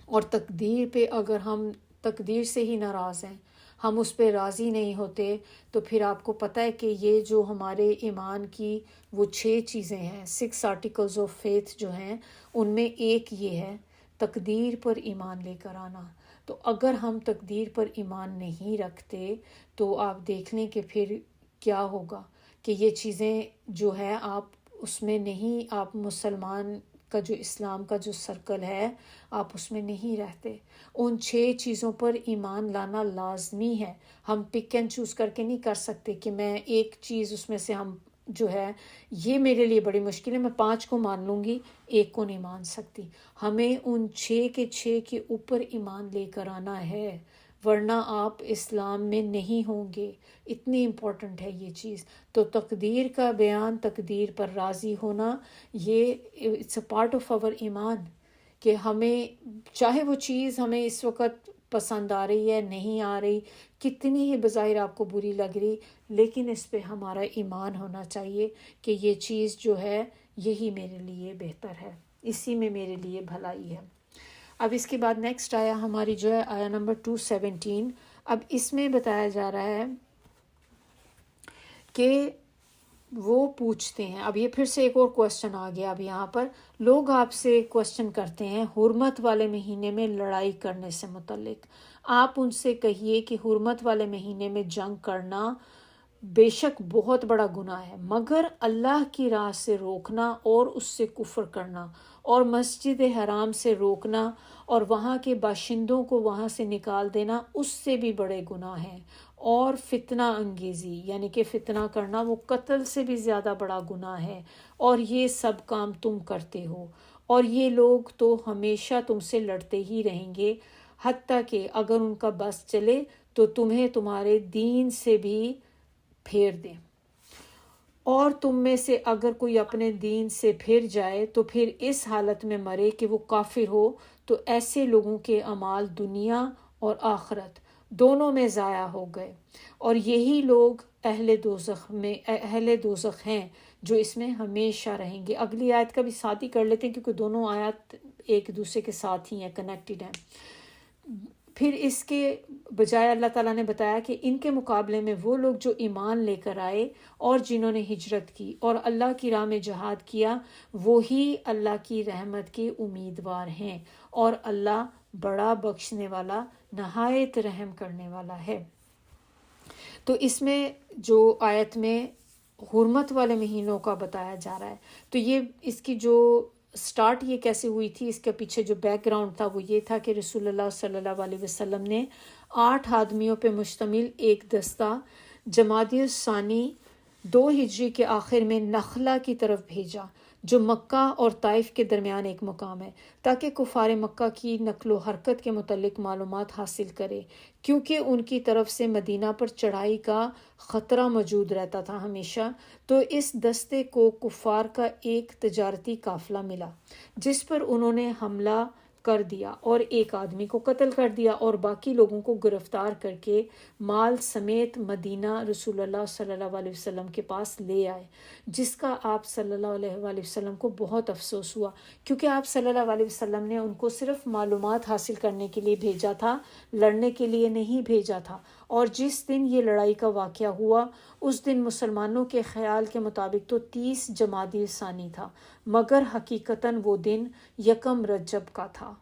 اور تقدیر پہ اگر ہم تقدیر سے ہی ناراض ہیں، ہم اس پہ راضی نہیں ہوتے، تو پھر آپ کو پتہ ہے کہ یہ جو ہمارے ایمان کی وہ 6 چیزیں ہیں، 6 آرٹیکلز آف فیتھ جو ہیں، ان میں ایک یہ ہے تقدیر پر ایمان لے کر آنا. تو اگر ہم تقدیر پر ایمان نہیں رکھتے تو آپ دیکھ لیں کہ پھر کیا ہوگا کہ یہ چیزیں جو ہے آپ اس میں نہیں، آپ مسلمان کا جو اسلام کا جو سرکل ہے آپ اس میں نہیں رہتے. ان 6 چیزوں پر ایمان لانا لازمی ہے. ہم پک اینڈ چوز کر کے نہیں کر سکتے کہ میں ایک چیز اس میں سے ہم جو ہے یہ میرے لیے بڑی مشکل ہے، میں 5 کو مان لوں گی، ایک کو نہیں مان سکتی. ہمیں ان 6 کے اوپر ایمان لے کر آنا ہے، ورنہ آپ اسلام میں نہیں ہوں گے. اتنی امپورٹنٹ ہے یہ چیز. تو تقدیر کا بیان، تقدیر پر راضی ہونا، یہ it's a part of our ایمان کہ ہمیں چاہے وہ چیز ہمیں اس وقت پسند آ رہی ہے نہیں آ رہی، کتنی ہی بظاہر آپ کو بری لگ رہی، لیکن اس پہ ہمارا ایمان ہونا چاہیے کہ یہ چیز جو ہے یہی میرے لیے بہتر ہے، اسی میں میرے لیے بھلائی ہے۔ اب اس کے بعد نیکسٹ آیا ہماری جو ہے آیا نمبر 217۔ اب اس میں بتایا جا رہا ہے کہ وہ پوچھتے ہیں، اب یہ پھر سے ایک اور کوشچن آ گیا، اب یہاں پر لوگ آپ سے کوشچن کرتے ہیں حرمت والے مہینے میں لڑائی کرنے سے متعلق۔ آپ ان سے کہیے کہ حرمت والے مہینے میں جنگ کرنا بے شک بہت بڑا گناہ ہے، مگر اللہ کی راہ سے روکنا اور اس سے کفر کرنا اور مسجد حرام سے روکنا اور وہاں کے باشندوں کو وہاں سے نکال دینا اس سے بھی بڑے گناہ ہیں، اور فتنہ انگیزی یعنی کہ فتنہ کرنا وہ قتل سے بھی زیادہ بڑا گناہ ہے، اور یہ سب کام تم کرتے ہو، اور یہ لوگ تو ہمیشہ تم سے لڑتے ہی رہیں گے، حتیٰ کہ اگر ان کا بس چلے تو تمہیں تمہارے دین سے بھی پھیر دیں، اور تم میں سے اگر کوئی اپنے دین سے پھر جائے تو پھر اس حالت میں مرے کہ وہ کافر ہو، تو ایسے لوگوں کے اعمال دنیا اور آخرت دونوں میں ضائع ہو گئے، اور یہی لوگ اہل دوزخ ہیں جو اس میں ہمیشہ رہیں گے۔ اگلی آیت کا بھی ساتھ ہی کر لیتے ہیں کیونکہ دونوں آیات ایک دوسرے کے ساتھ ہی ہیں، کنیکٹڈ ہیں۔ پھر اس کے بجائے اللہ تعالیٰ نے بتایا کہ ان کے مقابلے میں وہ لوگ جو ایمان لے کر آئے اور جنہوں نے ہجرت کی اور اللہ کی راہ میں جہاد کیا، وہی اللہ کی رحمت کے امیدوار ہیں، اور اللہ بڑا بخشنے والا نہایت رحم کرنے والا ہے۔ تو اس میں جو آیت میں حرمت والے مہینوں کا بتایا جا رہا ہے، تو یہ اس کی جو سٹارٹ یہ کیسے ہوئی تھی، اس کے پیچھے جو بیک گراؤنڈ تھا وہ یہ تھا کہ رسول اللہ صلی اللہ علیہ وسلم نے 8 آدمیوں پہ مشتمل ایک دستہ جمادی الثانی 2 ہجری کے آخر میں نخلا کی طرف بھیجا، جو مکہ اور طائف کے درمیان ایک مقام ہے، تاکہ کفار مکہ کی نقل و حرکت کے متعلق معلومات حاصل کرے، کیونکہ ان کی طرف سے مدینہ پر چڑھائی کا خطرہ موجود رہتا تھا ہمیشہ۔ تو اس دستے کو کفار کا ایک تجارتی قافلہ ملا، جس پر انہوں نے حملہ کر دیا اور ایک آدمی کو قتل کر دیا، اور باقی لوگوں کو گرفتار کر کے مال سمیت مدینہ رسول اللہ صلی اللہ علیہ وسلم کے پاس لے آئے، جس کا آپ صلی اللہ علیہ وآلہ وسلم کو بہت افسوس ہوا، کیونکہ آپ صلی اللہ علیہ وسلم نے ان کو صرف معلومات حاصل کرنے کے لیے بھیجا تھا، لڑنے کے لیے نہیں بھیجا تھا۔ اور جس دن یہ لڑائی کا واقعہ ہوا اس دن مسلمانوں کے خیال کے مطابق تو 30 جمادی ثانی تھا، مگر حقیقتاً وہ دن 1 رجب کا تھا۔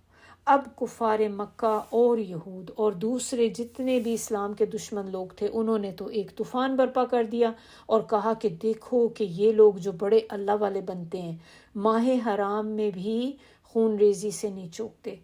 اب کفار مکہ اور یہود اور دوسرے جتنے بھی اسلام کے دشمن لوگ تھے، انہوں نے تو ایک طوفان برپا کر دیا اور کہا کہ دیکھو کہ یہ لوگ جو بڑے اللہ والے بنتے ہیں، ماہ حرام میں بھی خون ریزی سے نہیں چوکتے۔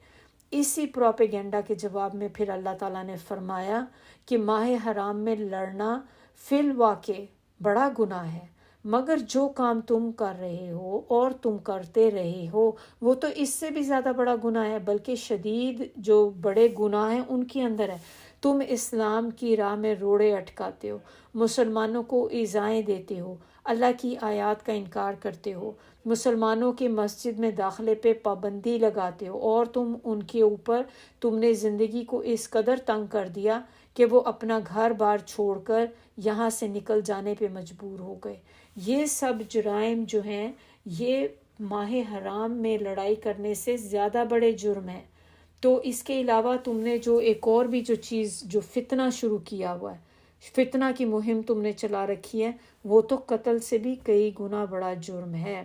اسی پروپیگنڈا کے جواب میں پھر اللہ تعالیٰ نے فرمایا کہ ماہ حرام میں لڑنا فی الواقع بڑا گناہ ہے، مگر جو کام تم کر رہے ہو اور تم کرتے رہے ہو وہ تو اس سے بھی زیادہ بڑا گناہ ہے، بلکہ شدید جو بڑے گناہ ہیں ان کے اندر ہے۔ تم اسلام کی راہ میں روڑے اٹکاتے ہو، مسلمانوں کو ایذائیں دیتے ہو، اللہ کی آیات کا انکار کرتے ہو، مسلمانوں کی مسجد میں داخلے پہ پابندی لگاتے ہو، اور تم نے زندگی کو اس قدر تنگ کر دیا کہ وہ اپنا گھر بار چھوڑ کر یہاں سے نکل جانے پہ مجبور ہو گئے۔ یہ سب جرائم جو ہیں یہ ماہ حرام میں لڑائی کرنے سے زیادہ بڑے جرم ہیں۔ تو اس کے علاوہ تم نے جو ایک اور بھی جو چیز جو فتنہ شروع کیا ہوا ہے، فتنہ کی مہم تم نے چلا رکھی ہے، وہ تو قتل سے بھی کئی گنا بڑا جرم ہے۔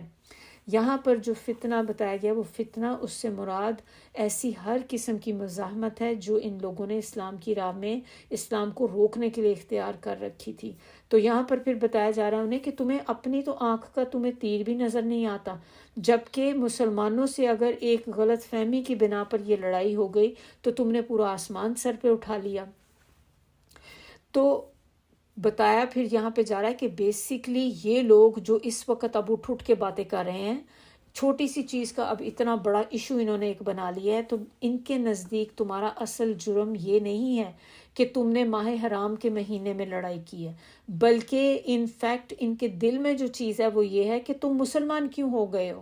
یہاں پر جو فتنہ بتایا گیا وہ فتنہ اس سے مراد ایسی ہر قسم کی مزاحمت ہے جو ان لوگوں نے اسلام کی راہ میں اسلام کو روکنے کے لیے اختیار کر رکھی تھی۔ تو یہاں پر پھر بتایا جا رہا ہے انہیں کہ تمہیں اپنی تو آنکھ کا تمہیں تیر بھی نظر نہیں آتا، جبکہ مسلمانوں سے اگر ایک غلط فہمی کی بنا پر یہ لڑائی ہو گئی تو تم نے پورا آسمان سر پہ اٹھا لیا۔ تو بتایا پھر یہاں پہ جا رہا ہے کہ بیسیکلی یہ لوگ جو اس وقت اب اٹھ کے باتیں کر رہے ہیں، چھوٹی سی چیز کا اب اتنا بڑا ایشو انہوں نے ایک بنا لیا ہے، تو ان کے نزدیک تمہارا اصل جرم یہ نہیں ہے کہ تم نے ماہ حرام کے مہینے میں لڑائی کی ہے، بلکہ ان فیکٹ ان کے دل میں جو چیز ہے وہ یہ ہے کہ تم مسلمان کیوں ہو گئے ہو۔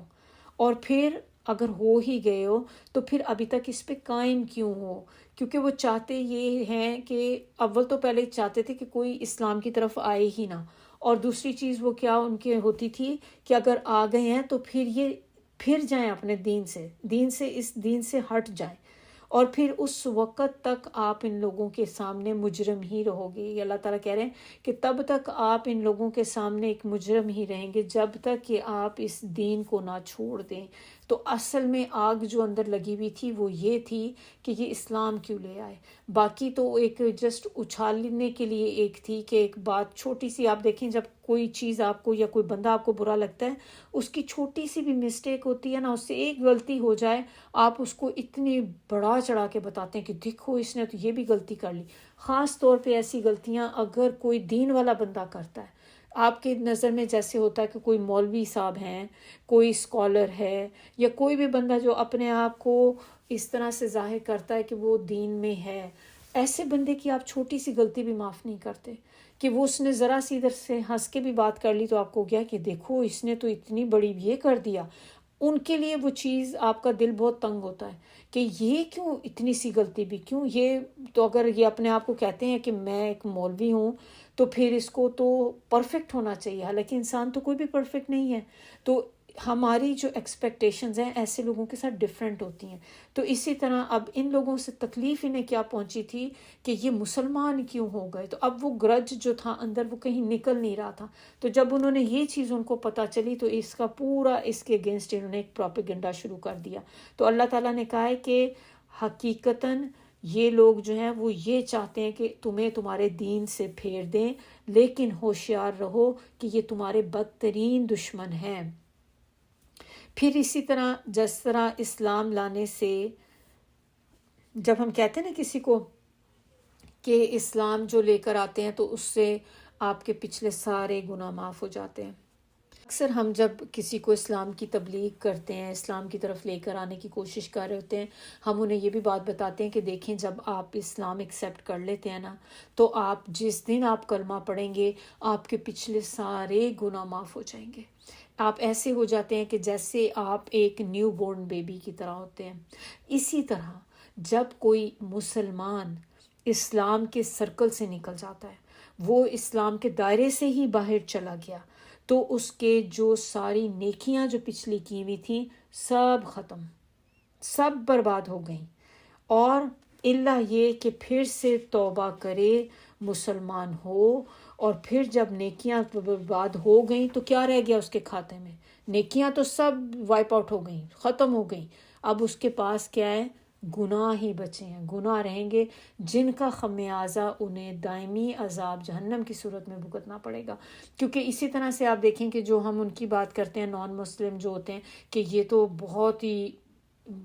اور پھر اگر ہو ہی گئے ہو تو پھر ابھی تک اس پہ قائم کیوں ہو؟ کیونکہ وہ چاہتے یہ ہیں کہ اول تو پہلے چاہتے تھے کہ کوئی اسلام کی طرف آئے ہی نہ، اور دوسری چیز وہ کیا ان کے ہوتی تھی کہ اگر آ گئے ہیں تو پھر یہ پھر جائیں اپنے دین سے اس دین سے ہٹ جائیں، اور پھر اس وقت تک آپ ان لوگوں کے سامنے مجرم ہی رہو گے۔ یہ اللہ تعالیٰ کہہ رہے ہیں کہ تب تک آپ ان لوگوں کے سامنے ایک مجرم ہی رہیں گے جب تک کہ آپ اس دین کو نہ چھوڑ دیں۔ تو اصل میں آگ جو اندر لگی ہوئی تھی وہ یہ تھی کہ یہ اسلام کیوں لے آئے، باقی تو ایک جسٹ اچھالنے کے لیے ایک تھی کہ ایک بات چھوٹی سی، آپ دیکھیں جب کوئی چیز آپ کو یا کوئی بندہ آپ کو برا لگتا ہے، اس کی چھوٹی سی بھی مسٹیک ہوتی ہے نا، اس سے ایک غلطی ہو جائے، آپ اس کو اتنی بڑا چڑھا کے بتاتے ہیں کہ دیکھو اس نے تو یہ بھی غلطی کر لی۔ خاص طور پہ ایسی غلطیاں اگر کوئی دین والا بندہ کرتا ہے، آپ کے نظر میں جیسے ہوتا ہے کہ کوئی مولوی صاحب ہیں، کوئی اسکالر ہے، یا کوئی بھی بندہ جو اپنے آپ کو اس طرح سے ظاہر کرتا ہے کہ وہ دین میں ہے، ایسے بندے کی آپ چھوٹی سی غلطی بھی معاف نہیں کرتے، کہ وہ اس نے ذرا سی ادھر سے ہنس کے بھی بات کر لی تو آپ کو کیا کہ دیکھو اس نے تو اتنی بڑی یہ کر دیا۔ ان کے لیے وہ چیز آپ کا دل بہت تنگ ہوتا ہے کہ یہ کیوں اتنی سی غلطی بھی کیوں، یہ تو اگر یہ اپنے آپ کو کہتے ہیں کہ میں ایک مولوی ہوں تو پھر اس کو تو پرفیکٹ ہونا چاہیے، حالانکہ انسان تو کوئی بھی پرفیکٹ نہیں ہے۔ تو ہماری جو ایکسپیکٹیشنز ہیں ایسے لوگوں کے ساتھ ڈیفرنٹ ہوتی ہیں۔ تو اسی طرح اب ان لوگوں سے تکلیف انہیں کیا پہنچی تھی کہ یہ مسلمان کیوں ہو گئے، تو اب وہ گرج جو تھا اندر وہ کہیں نکل نہیں رہا تھا۔ تو جب انہوں نے یہ چیز ان کو پتہ چلی تو اس کا پورا اس کے اگینسٹ انہوں نے ایک پروپیگنڈا شروع کر دیا۔ تو اللہ تعالیٰ نے کہا ہے کہ حقیقتاً یہ لوگ جو ہیں وہ یہ چاہتے ہیں کہ تمہیں تمہارے دین سے پھیر دیں، لیکن ہوشیار رہو کہ یہ تمہارے بدترین دشمن ہیں۔ پھر اسی طرح جس طرح اسلام لانے سے جب ہم کہتے ہیں نا کسی کو کہ اسلام جو لے کر آتے ہیں تو اس سے آپ کے پچھلے سارے گناہ معاف ہو جاتے ہیں، اکثر ہم جب کسی کو اسلام کی تبلیغ کرتے ہیں، اسلام کی طرف لے کر آنے کی کوشش کر رہے ہوتے ہیں، ہم انہیں یہ بھی بات بتاتے ہیں کہ دیکھیں جب آپ اسلام ایکسیپٹ کر لیتے ہیں نا تو آپ جس دن آپ کلمہ پڑھیں گے آپ کے پچھلے سارے گناہ معاف ہو جائیں گے، آپ ایسے ہو جاتے ہیں کہ جیسے آپ ایک نیو بورن بیبی کی طرح ہوتے ہیں۔ اسی طرح جب کوئی مسلمان اسلام کے سرکل سے نکل جاتا ہے، وہ اسلام کے دائرے سے ہی باہر چلا گیا، تو اس کے جو ساری نیکیاں جو پچھلی کی ہوئی تھیں سب ختم، سب برباد ہو گئیں، اور الا یہ کہ پھر سے توبہ کرے، مسلمان ہو، اور پھر جب نیکیاں برباد ہو گئیں تو کیا رہ گیا اس کے کھاتے میں؟ نیکیاں تو سب وائپ آؤٹ ہو گئیں، ختم ہو گئیں، اب اس کے پاس کیا ہے؟ گناہ ہی بچے ہیں، گناہ رہیں گے جن کا خمیازہ انہیں دائمی عذاب جہنم کی صورت میں بھگتنا پڑے گا۔ کیونکہ اسی طرح سے آپ دیکھیں کہ جو ہم ان کی بات کرتے ہیں نان مسلم جو ہوتے ہیں کہ یہ تو بہت ہی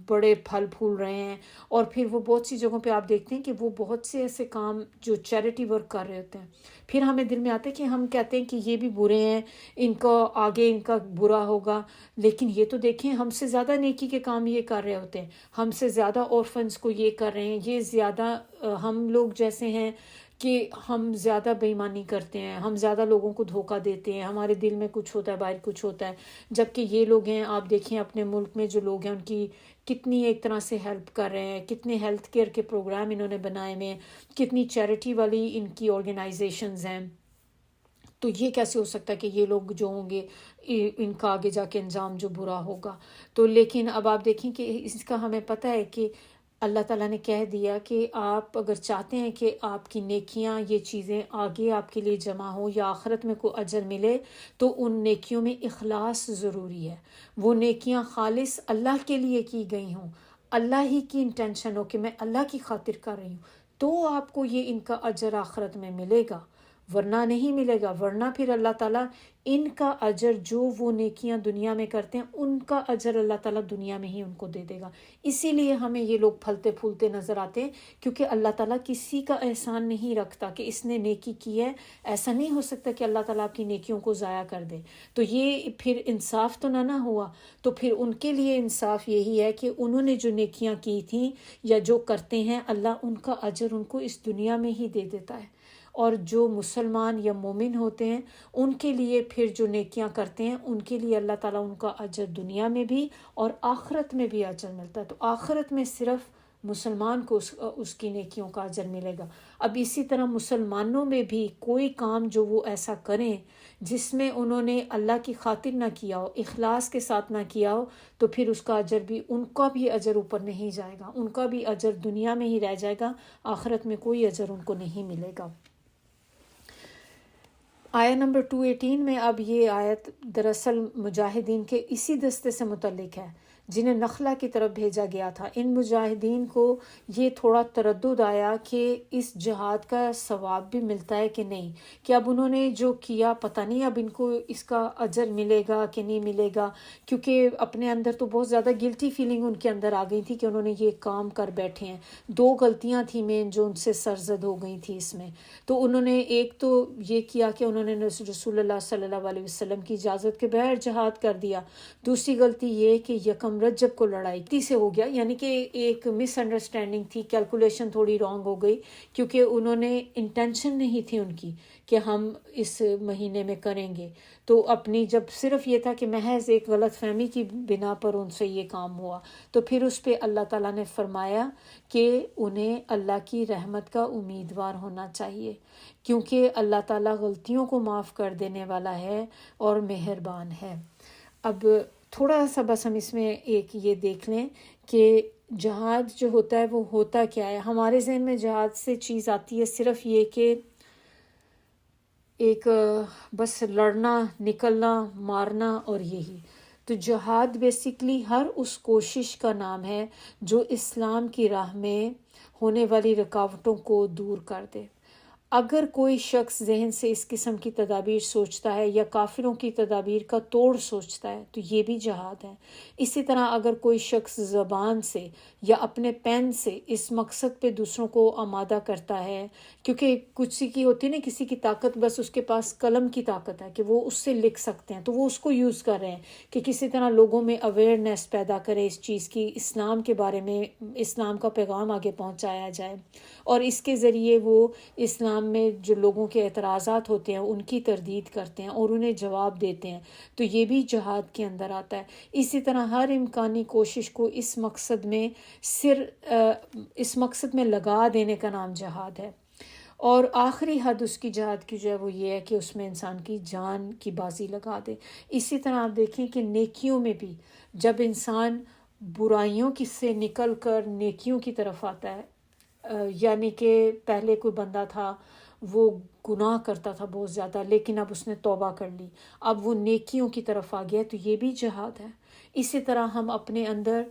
بڑے پھل پھول رہے ہیں، اور پھر وہ بہت سی جگہوں پہ آپ دیکھتے ہیں کہ وہ بہت سے ایسے کام جو چیریٹی ورک کر رہے ہوتے ہیں، پھر ہمیں دل میں آتا ہے کہ ہم کہتے ہیں کہ یہ بھی برے ہیں، ان کا آگے ان کا برا ہوگا، لیکن یہ تو دیکھیں ہم سے زیادہ نیکی کے کام یہ کر رہے ہوتے ہیں، ہم سے زیادہ اورفنز کو یہ کر رہے ہیں، یہ زیادہ ہم لوگ جیسے ہیں کہ ہم زیادہ بے ایمانی کرتے ہیں، ہم زیادہ لوگوں کو دھوکہ دیتے ہیں، ہمارے دل میں کچھ ہوتا ہے باہر کچھ ہوتا ہے، جبکہ یہ لوگ ہیں آپ دیکھیں اپنے ملک میں جو لوگ ہیں ان کی کتنی ایک طرح سے ہیلپ کر رہے ہیں، کتنے ہیلتھ کیئر کے پروگرام انہوں نے بنائے ہوئے ہیں، کتنی چیریٹی والی ان کی آرگنائزیشنز ہیں۔ تو یہ کیسے ہو سکتا ہے کہ یہ لوگ جو ہوں گے ان کا آگے جا کے انجام جو برا ہوگا؟ تو لیکن اب آپ دیکھیں کہ اس کا ہمیں پتہ ہے کہ اللہ تعالیٰ نے کہہ دیا کہ آپ اگر چاہتے ہیں کہ آپ کی نیکیاں یہ چیزیں آگے آپ کے لیے جمع ہوں یا آخرت میں کوئی اجر ملے، تو ان نیکیوں میں اخلاص ضروری ہے، وہ نیکیاں خالص اللہ کے لیے کی گئی ہوں، اللہ ہی کی انٹینشن ہو کہ میں اللہ کی خاطر کر رہی ہوں، تو آپ کو یہ ان کا اجر آخرت میں ملے گا، ورنہ نہیں ملے گا۔ ورنہ پھر اللہ تعالیٰ ان کا اجر جو وہ نیکیاں دنیا میں کرتے ہیں ان کا اجر اللہ تعالیٰ دنیا میں ہی ان کو دے دے گا۔ اسی لیے ہمیں یہ لوگ پھلتے پھولتے نظر آتے ہیں، کیونکہ اللہ تعالیٰ کسی کا احسان نہیں رکھتا کہ اس نے نیکی کی ہے، ایسا نہیں ہو سکتا کہ اللہ تعالیٰ آپ کی نیکیوں کو ضائع کر دے۔ تو یہ پھر انصاف تو نہ ہوا، تو پھر ان کے لیے انصاف یہی ہے کہ انہوں نے جو نیکیاں کی تھیں یا جو کرتے ہیں اللہ ان کا اجر ان کو اس دنیا میں ہی دے دیتا ہے، اور جو مسلمان یا مومن ہوتے ہیں ان کے لیے پھر جو نیکیاں کرتے ہیں ان کے لیے اللہ تعالیٰ ان کا اجر دنیا میں بھی اور آخرت میں بھی اجر ملتا ہے. تو آخرت میں صرف مسلمان کو اس کی نیکیوں کا اجر ملے گا. اب اسی طرح مسلمانوں میں بھی کوئی کام جو وہ ایسا کریں جس میں انہوں نے اللہ کی خاطر نہ کیا ہو، اخلاص کے ساتھ نہ کیا ہو، تو پھر اس کا اجر بھی، ان کا بھی اجر اوپر نہیں جائے گا، ان کا بھی اجر دنیا میں ہی رہ جائے گا، آخرت میں کوئی اجر ان کو نہیں ملے گا. آیت نمبر 218 میں اب یہ آیت دراصل مجاہدین کے اسی دستے سے متعلق ہے جنہیں نخلا کی طرف بھیجا گیا تھا. ان مجاہدین کو یہ تھوڑا تردد آیا کہ اس جہاد کا ثواب بھی ملتا ہے کہ نہیں، کہ اب انہوں نے جو کیا پتہ نہیں اب ان کو اس کا اجر ملے گا کہ نہیں ملے گا، کیونکہ اپنے اندر تو بہت زیادہ گلٹی فیلنگ ان کے اندر آ گئی تھی کہ انہوں نے یہ کام کر بیٹھے ہیں. 2 غلطیاں تھیں مین جو ان سے سرزد ہو گئی تھی اس میں. تو انہوں نے ایک تو یہ کیا کہ انہوں نے رسول اللہ صلی اللہ علیہ وسلم کی اجازت کے بغیر جہاد کر دیا. دوسری غلطی یہ کہ یکم رجب کو لڑائی سے ہو گیا، یعنی کہ ایک مس انڈرسٹینڈنگ تھی، کیلکولیشن تھوڑی رانگ ہو گئی، کیونکہ انہوں نے انٹینشن نہیں تھی ان کی کہ ہم اس مہینے میں کریں گے. تو اپنی جب صرف یہ تھا کہ محض ایک غلط فہمی کی بنا پر ان سے یہ کام ہوا، تو پھر اس پہ اللہ تعالیٰ نے فرمایا کہ انہیں اللہ کی رحمت کا امیدوار ہونا چاہیے، کیونکہ اللہ تعالیٰ غلطیوں کو معاف کر دینے والا ہے اور مہربان ہے. اب تھوڑا سا بس ہم اس میں ایک یہ دیکھ لیں کہ جہاد جو ہوتا ہے وہ ہوتا کیا ہے. ہمارے ذہن میں جہاد سے چیز آتی ہے صرف یہ کہ ایک بس لڑنا، نکلنا، مارنا اور یہی. تو جہاد بیسیکلی ہر اس کوشش کا نام ہے جو اسلام کی راہ میں ہونے والی رکاوٹوں کو دور کر دے. اگر کوئی شخص ذہن سے اس قسم کی تدابیر سوچتا ہے یا کافروں کی تدابیر کا توڑ سوچتا ہے تو یہ بھی جہاد ہے. اسی طرح اگر کوئی شخص زبان سے یا اپنے پین سے اس مقصد پہ دوسروں کو آمادہ کرتا ہے، کیونکہ کسی کی ہوتی ہے نا، کسی کی طاقت بس اس کے پاس قلم کی طاقت ہے کہ وہ اس سے لکھ سکتے ہیں، تو وہ اس کو یوز کر رہے ہیں کہ کسی طرح لوگوں میں اویئرنیس پیدا کرے اس چیز کی، اسلام کے بارے میں اسلام کا پیغام آگے پہنچایا جائے، اور اس کے ذریعے وہ اسلام میں جو لوگوں کے اعتراضات ہوتے ہیں ان کی تردید کرتے ہیں اور انہیں جواب دیتے ہیں. تو یہ بھی جہاد کے اندر آتا ہے. اسی طرح ہر امکانی کوشش کو اس مقصد میں لگا دینے کا نام جہاد ہے. اور آخری حد اس کی جہاد کی جو ہے وہ یہ ہے کہ اس میں انسان کی جان کی بازی لگا دے. اسی طرح آپ دیکھیں کہ نیکیوں میں بھی جب انسان برائیوں کی سے نکل کر نیکیوں کی طرف آتا ہے، یعنی کہ پہلے کوئی بندہ تھا وہ گناہ کرتا تھا بہت زیادہ، لیکن اب اس نے توبہ کر لی، اب وہ نیکیوں کی طرف آ گیا، تو یہ بھی جہاد ہے. اسی طرح ہم اپنے اندر،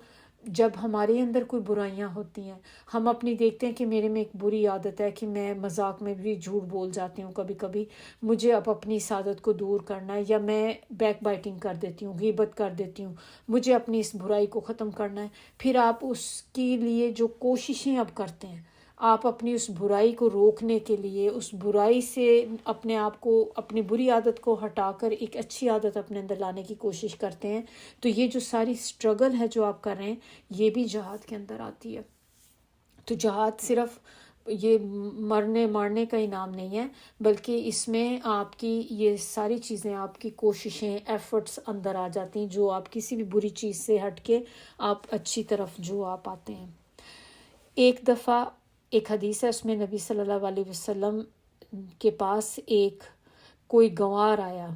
جب ہمارے اندر کوئی برائیاں ہوتی ہیں، ہم اپنی دیکھتے ہیں کہ میرے میں ایک بری عادت ہے کہ میں مذاق میں بھی جھوٹ بول جاتی ہوں کبھی کبھی، مجھے اب اپنی اس عادت کو دور کرنا ہے، یا میں بیک بائٹنگ کر دیتی ہوں، غیبت کر دیتی ہوں، مجھے اپنی اس برائی کو ختم کرنا ہے. پھر آپ اس کے لیے جو کوششیں اب کرتے ہیں، آپ اپنی اس برائی کو روکنے کے لیے، اس برائی سے اپنے آپ کو، اپنی بری عادت کو ہٹا کر ایک اچھی عادت اپنے اندر لانے کی کوشش کرتے ہیں. تو یہ جو ساری سٹرگل ہے جو آپ کر رہے ہیں، یہ بھی جہاد کے اندر آتی ہے. تو جہاد صرف یہ مرنے مارنے کا انعام نہیں ہے، بلکہ اس میں آپ کی یہ ساری چیزیں، آپ کی کوششیں، ایفرٹس اندر آ جاتی ہیں، جو آپ کسی بھی بری چیز سے ہٹ کے آپ اچھی طرف جو آپ آتے ہیں. ایک دفعہ ایک حدیث ہے، اس میں نبی صلی اللہ علیہ وسلم کے پاس ایک کوئی گنوار آیا،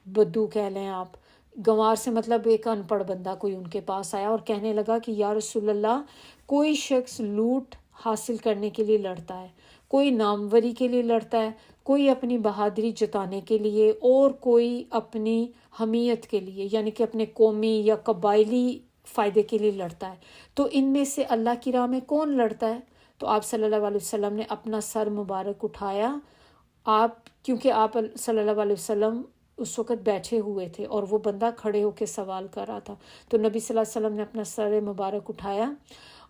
بدو کہہ لیں آپ، گنوار سے مطلب ایک ان پڑھ بندہ کوئی ان کے پاس آیا اور کہنے لگا کہ یا رسول اللہ، کوئی شخص لوٹ حاصل کرنے کے لیے لڑتا ہے، کوئی ناموری کے لیے لڑتا ہے، کوئی اپنی بہادری جتانے کے لیے، اور کوئی اپنی حمیت کے لیے، یعنی کہ اپنے قومی یا قبائلی فائدے کے لیے لڑتا ہے، تو ان میں سے اللہ کی راہ میں کون لڑتا ہے؟ تو آپ صلی اللہ علیہ وسلم نے اپنا سر مبارک اٹھایا، کیونکہ آپ صلی اللہ علیہ وسلم اس وقت بیٹھے ہوئے تھے اور وہ بندہ کھڑے ہو کے سوال کر رہا تھا. تو نبی صلی اللہ علیہ وسلم نے اپنا سر مبارک اٹھایا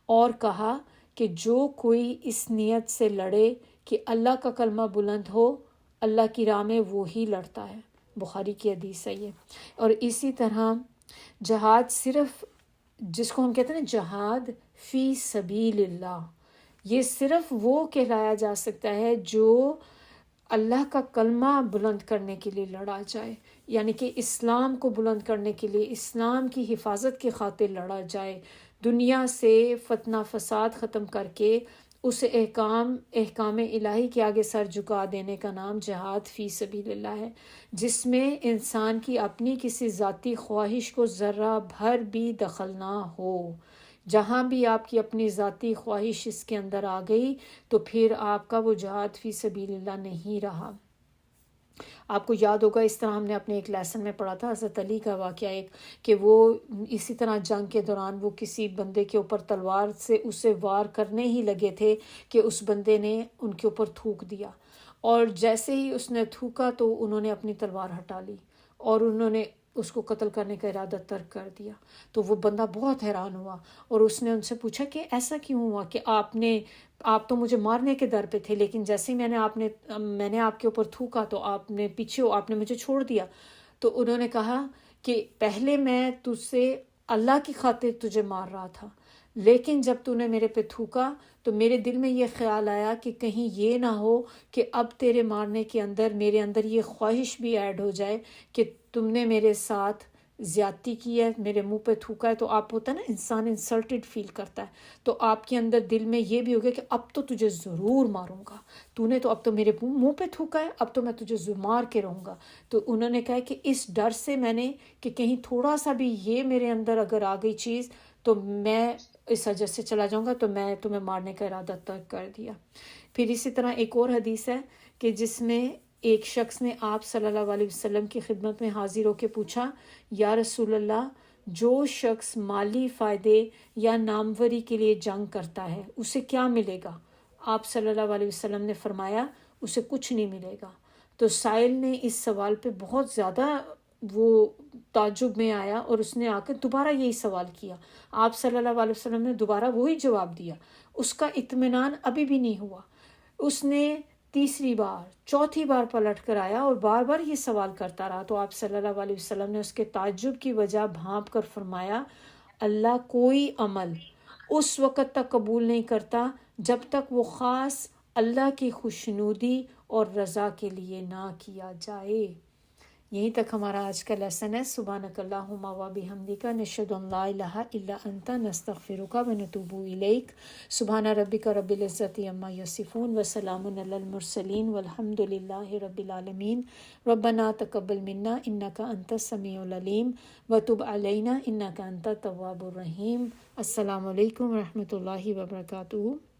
اور کہا کہ جو کوئی اس نیت سے لڑے کہ اللہ کا کلمہ بلند ہو اللہ کی راہ میں، وہی لڑتا ہے. بخاری کی حدیث ہے یہ. اور اسی طرح جہاد صرف، جس کو ہم کہتے ہیں نا جہاد فی سبیل اللہ، یہ صرف وہ کہلایا جا سکتا ہے جو اللہ کا کلمہ بلند کرنے کے لیے لڑا جائے، یعنی کہ اسلام کو بلند کرنے کے لیے، اسلام کی حفاظت کی خاطر لڑا جائے، دنیا سے فتنہ فساد ختم کر کے اس احکام الہی کے آگے سر جھکا دینے کا نام جہاد فی سبیل اللہ ہے، جس میں انسان کی اپنی کسی ذاتی خواہش کو ذرہ بھر بھی دخل نہ ہو۔ جہاں بھی آپ کی اپنی ذاتی خواہش اس کے اندر آ گئی تو پھر آپ کا وہ جہاد فی سبیل اللہ نہیں رہا۔ آپ کو یاد ہوگا، اس طرح ہم نے اپنے ایک لیسن میں پڑھا تھا حضرت علی کا واقعہ ایک، کہ وہ اسی طرح جنگ کے دوران وہ کسی بندے کے اوپر تلوار سے اسے وار کرنے ہی لگے تھے کہ اس بندے نے ان کے اوپر تھوک دیا، اور جیسے ہی اس نے تھوکا تو انہوں نے اپنی تلوار ہٹا لی اور انہوں نے اس کو قتل کرنے کا ارادہ ترک کر دیا۔ تو وہ بندہ بہت حیران ہوا اور اس نے ان سے پوچھا کہ ایسا کیوں ہوا کہ آپ تو مجھے مارنے کے در پہ تھے، لیکن جیسے ہی میں نے آپ کے اوپر تھوکا تو آپ نے مجھے چھوڑ دیا۔ تو انہوں نے کہا کہ پہلے میں تجھ سے اللہ کی خاطر تجھے مار رہا تھا، لیکن جب تو نے میرے پہ تھوکا تو میرے دل میں یہ خیال آیا کہ کہیں یہ نہ ہو کہ اب تیرے مارنے کے اندر میرے اندر یہ خواہش بھی ایڈ ہو جائے کہ تم نے میرے ساتھ زیادتی کی ہے، میرے منہ پہ تھوکا ہے۔ تو آپ ہوتا ہے نا انسان انسلٹڈ فیل کرتا ہے، تو آپ کے اندر دل میں یہ بھی ہو گیا کہ اب تو تجھے ضرور ماروں گا، تو نے تو اب تو میرے منہ پہ تھوکا ہے، اب تو میں تجھے مار کے رہوں گا۔ تو انہوں نے کہا کہ اس ڈر سے میں نے کہ کہیں تھوڑا سا بھی یہ میرے اندر اگر آ گئی چیز تو میں اس وجہ سے چلا جاؤں گا، تو میں تمہیں مارنے کا ارادہ ترک کر دیا۔ پھر اسی طرح ایک اور حدیث ہے کہ جس میں ایک شخص نے آپ صلی اللہ علیہ وسلم کی خدمت میں حاضر ہو کے پوچھا، یا رسول اللہ، جو شخص مالی فائدے یا ناموری کے لیے جنگ کرتا ہے اسے کیا ملے گا؟ آپ صلی اللہ علیہ وسلم نے فرمایا، اسے کچھ نہیں ملے گا۔ تو سائل نے اس سوال پہ بہت زیادہ وہ تعجب میں آیا اور اس نے آ کر دوبارہ یہی سوال کیا۔ آپ صلی اللہ علیہ وسلم نے دوبارہ وہی جواب دیا۔ اس کا اطمینان ابھی بھی نہیں ہوا۔ اس نے تیسری بار، چوتھی بار پلٹ کر آیا اور بار بار یہ سوال کرتا رہا۔ تو آپ صلی اللہ علیہ وسلم نے اس کے تعجب کی وجہ بھانپ کر فرمایا، اللہ کوئی عمل اس وقت تک قبول نہیں کرتا جب تک وہ خاص اللہ کی خوشنودی اور رضا کے لیے نہ کیا جائے۔ یہیں تک ہمارا آج کا لیسن ہے۔ سبحانک اللہم و بحمدک، نشہد ان لا الہ الا انت، نستغفرک و نتوب الیک۔ سبحان ربک رب العزت عما یصفون وسلام علی المرسلین والحمد للہ رب العالمین۔ ربنا تقبل منا انک انت السمیع العلیم وتب علینا انک انت التواب الرحیم۔ السلام علیکم ورحمۃ اللہ وبرکاتہ۔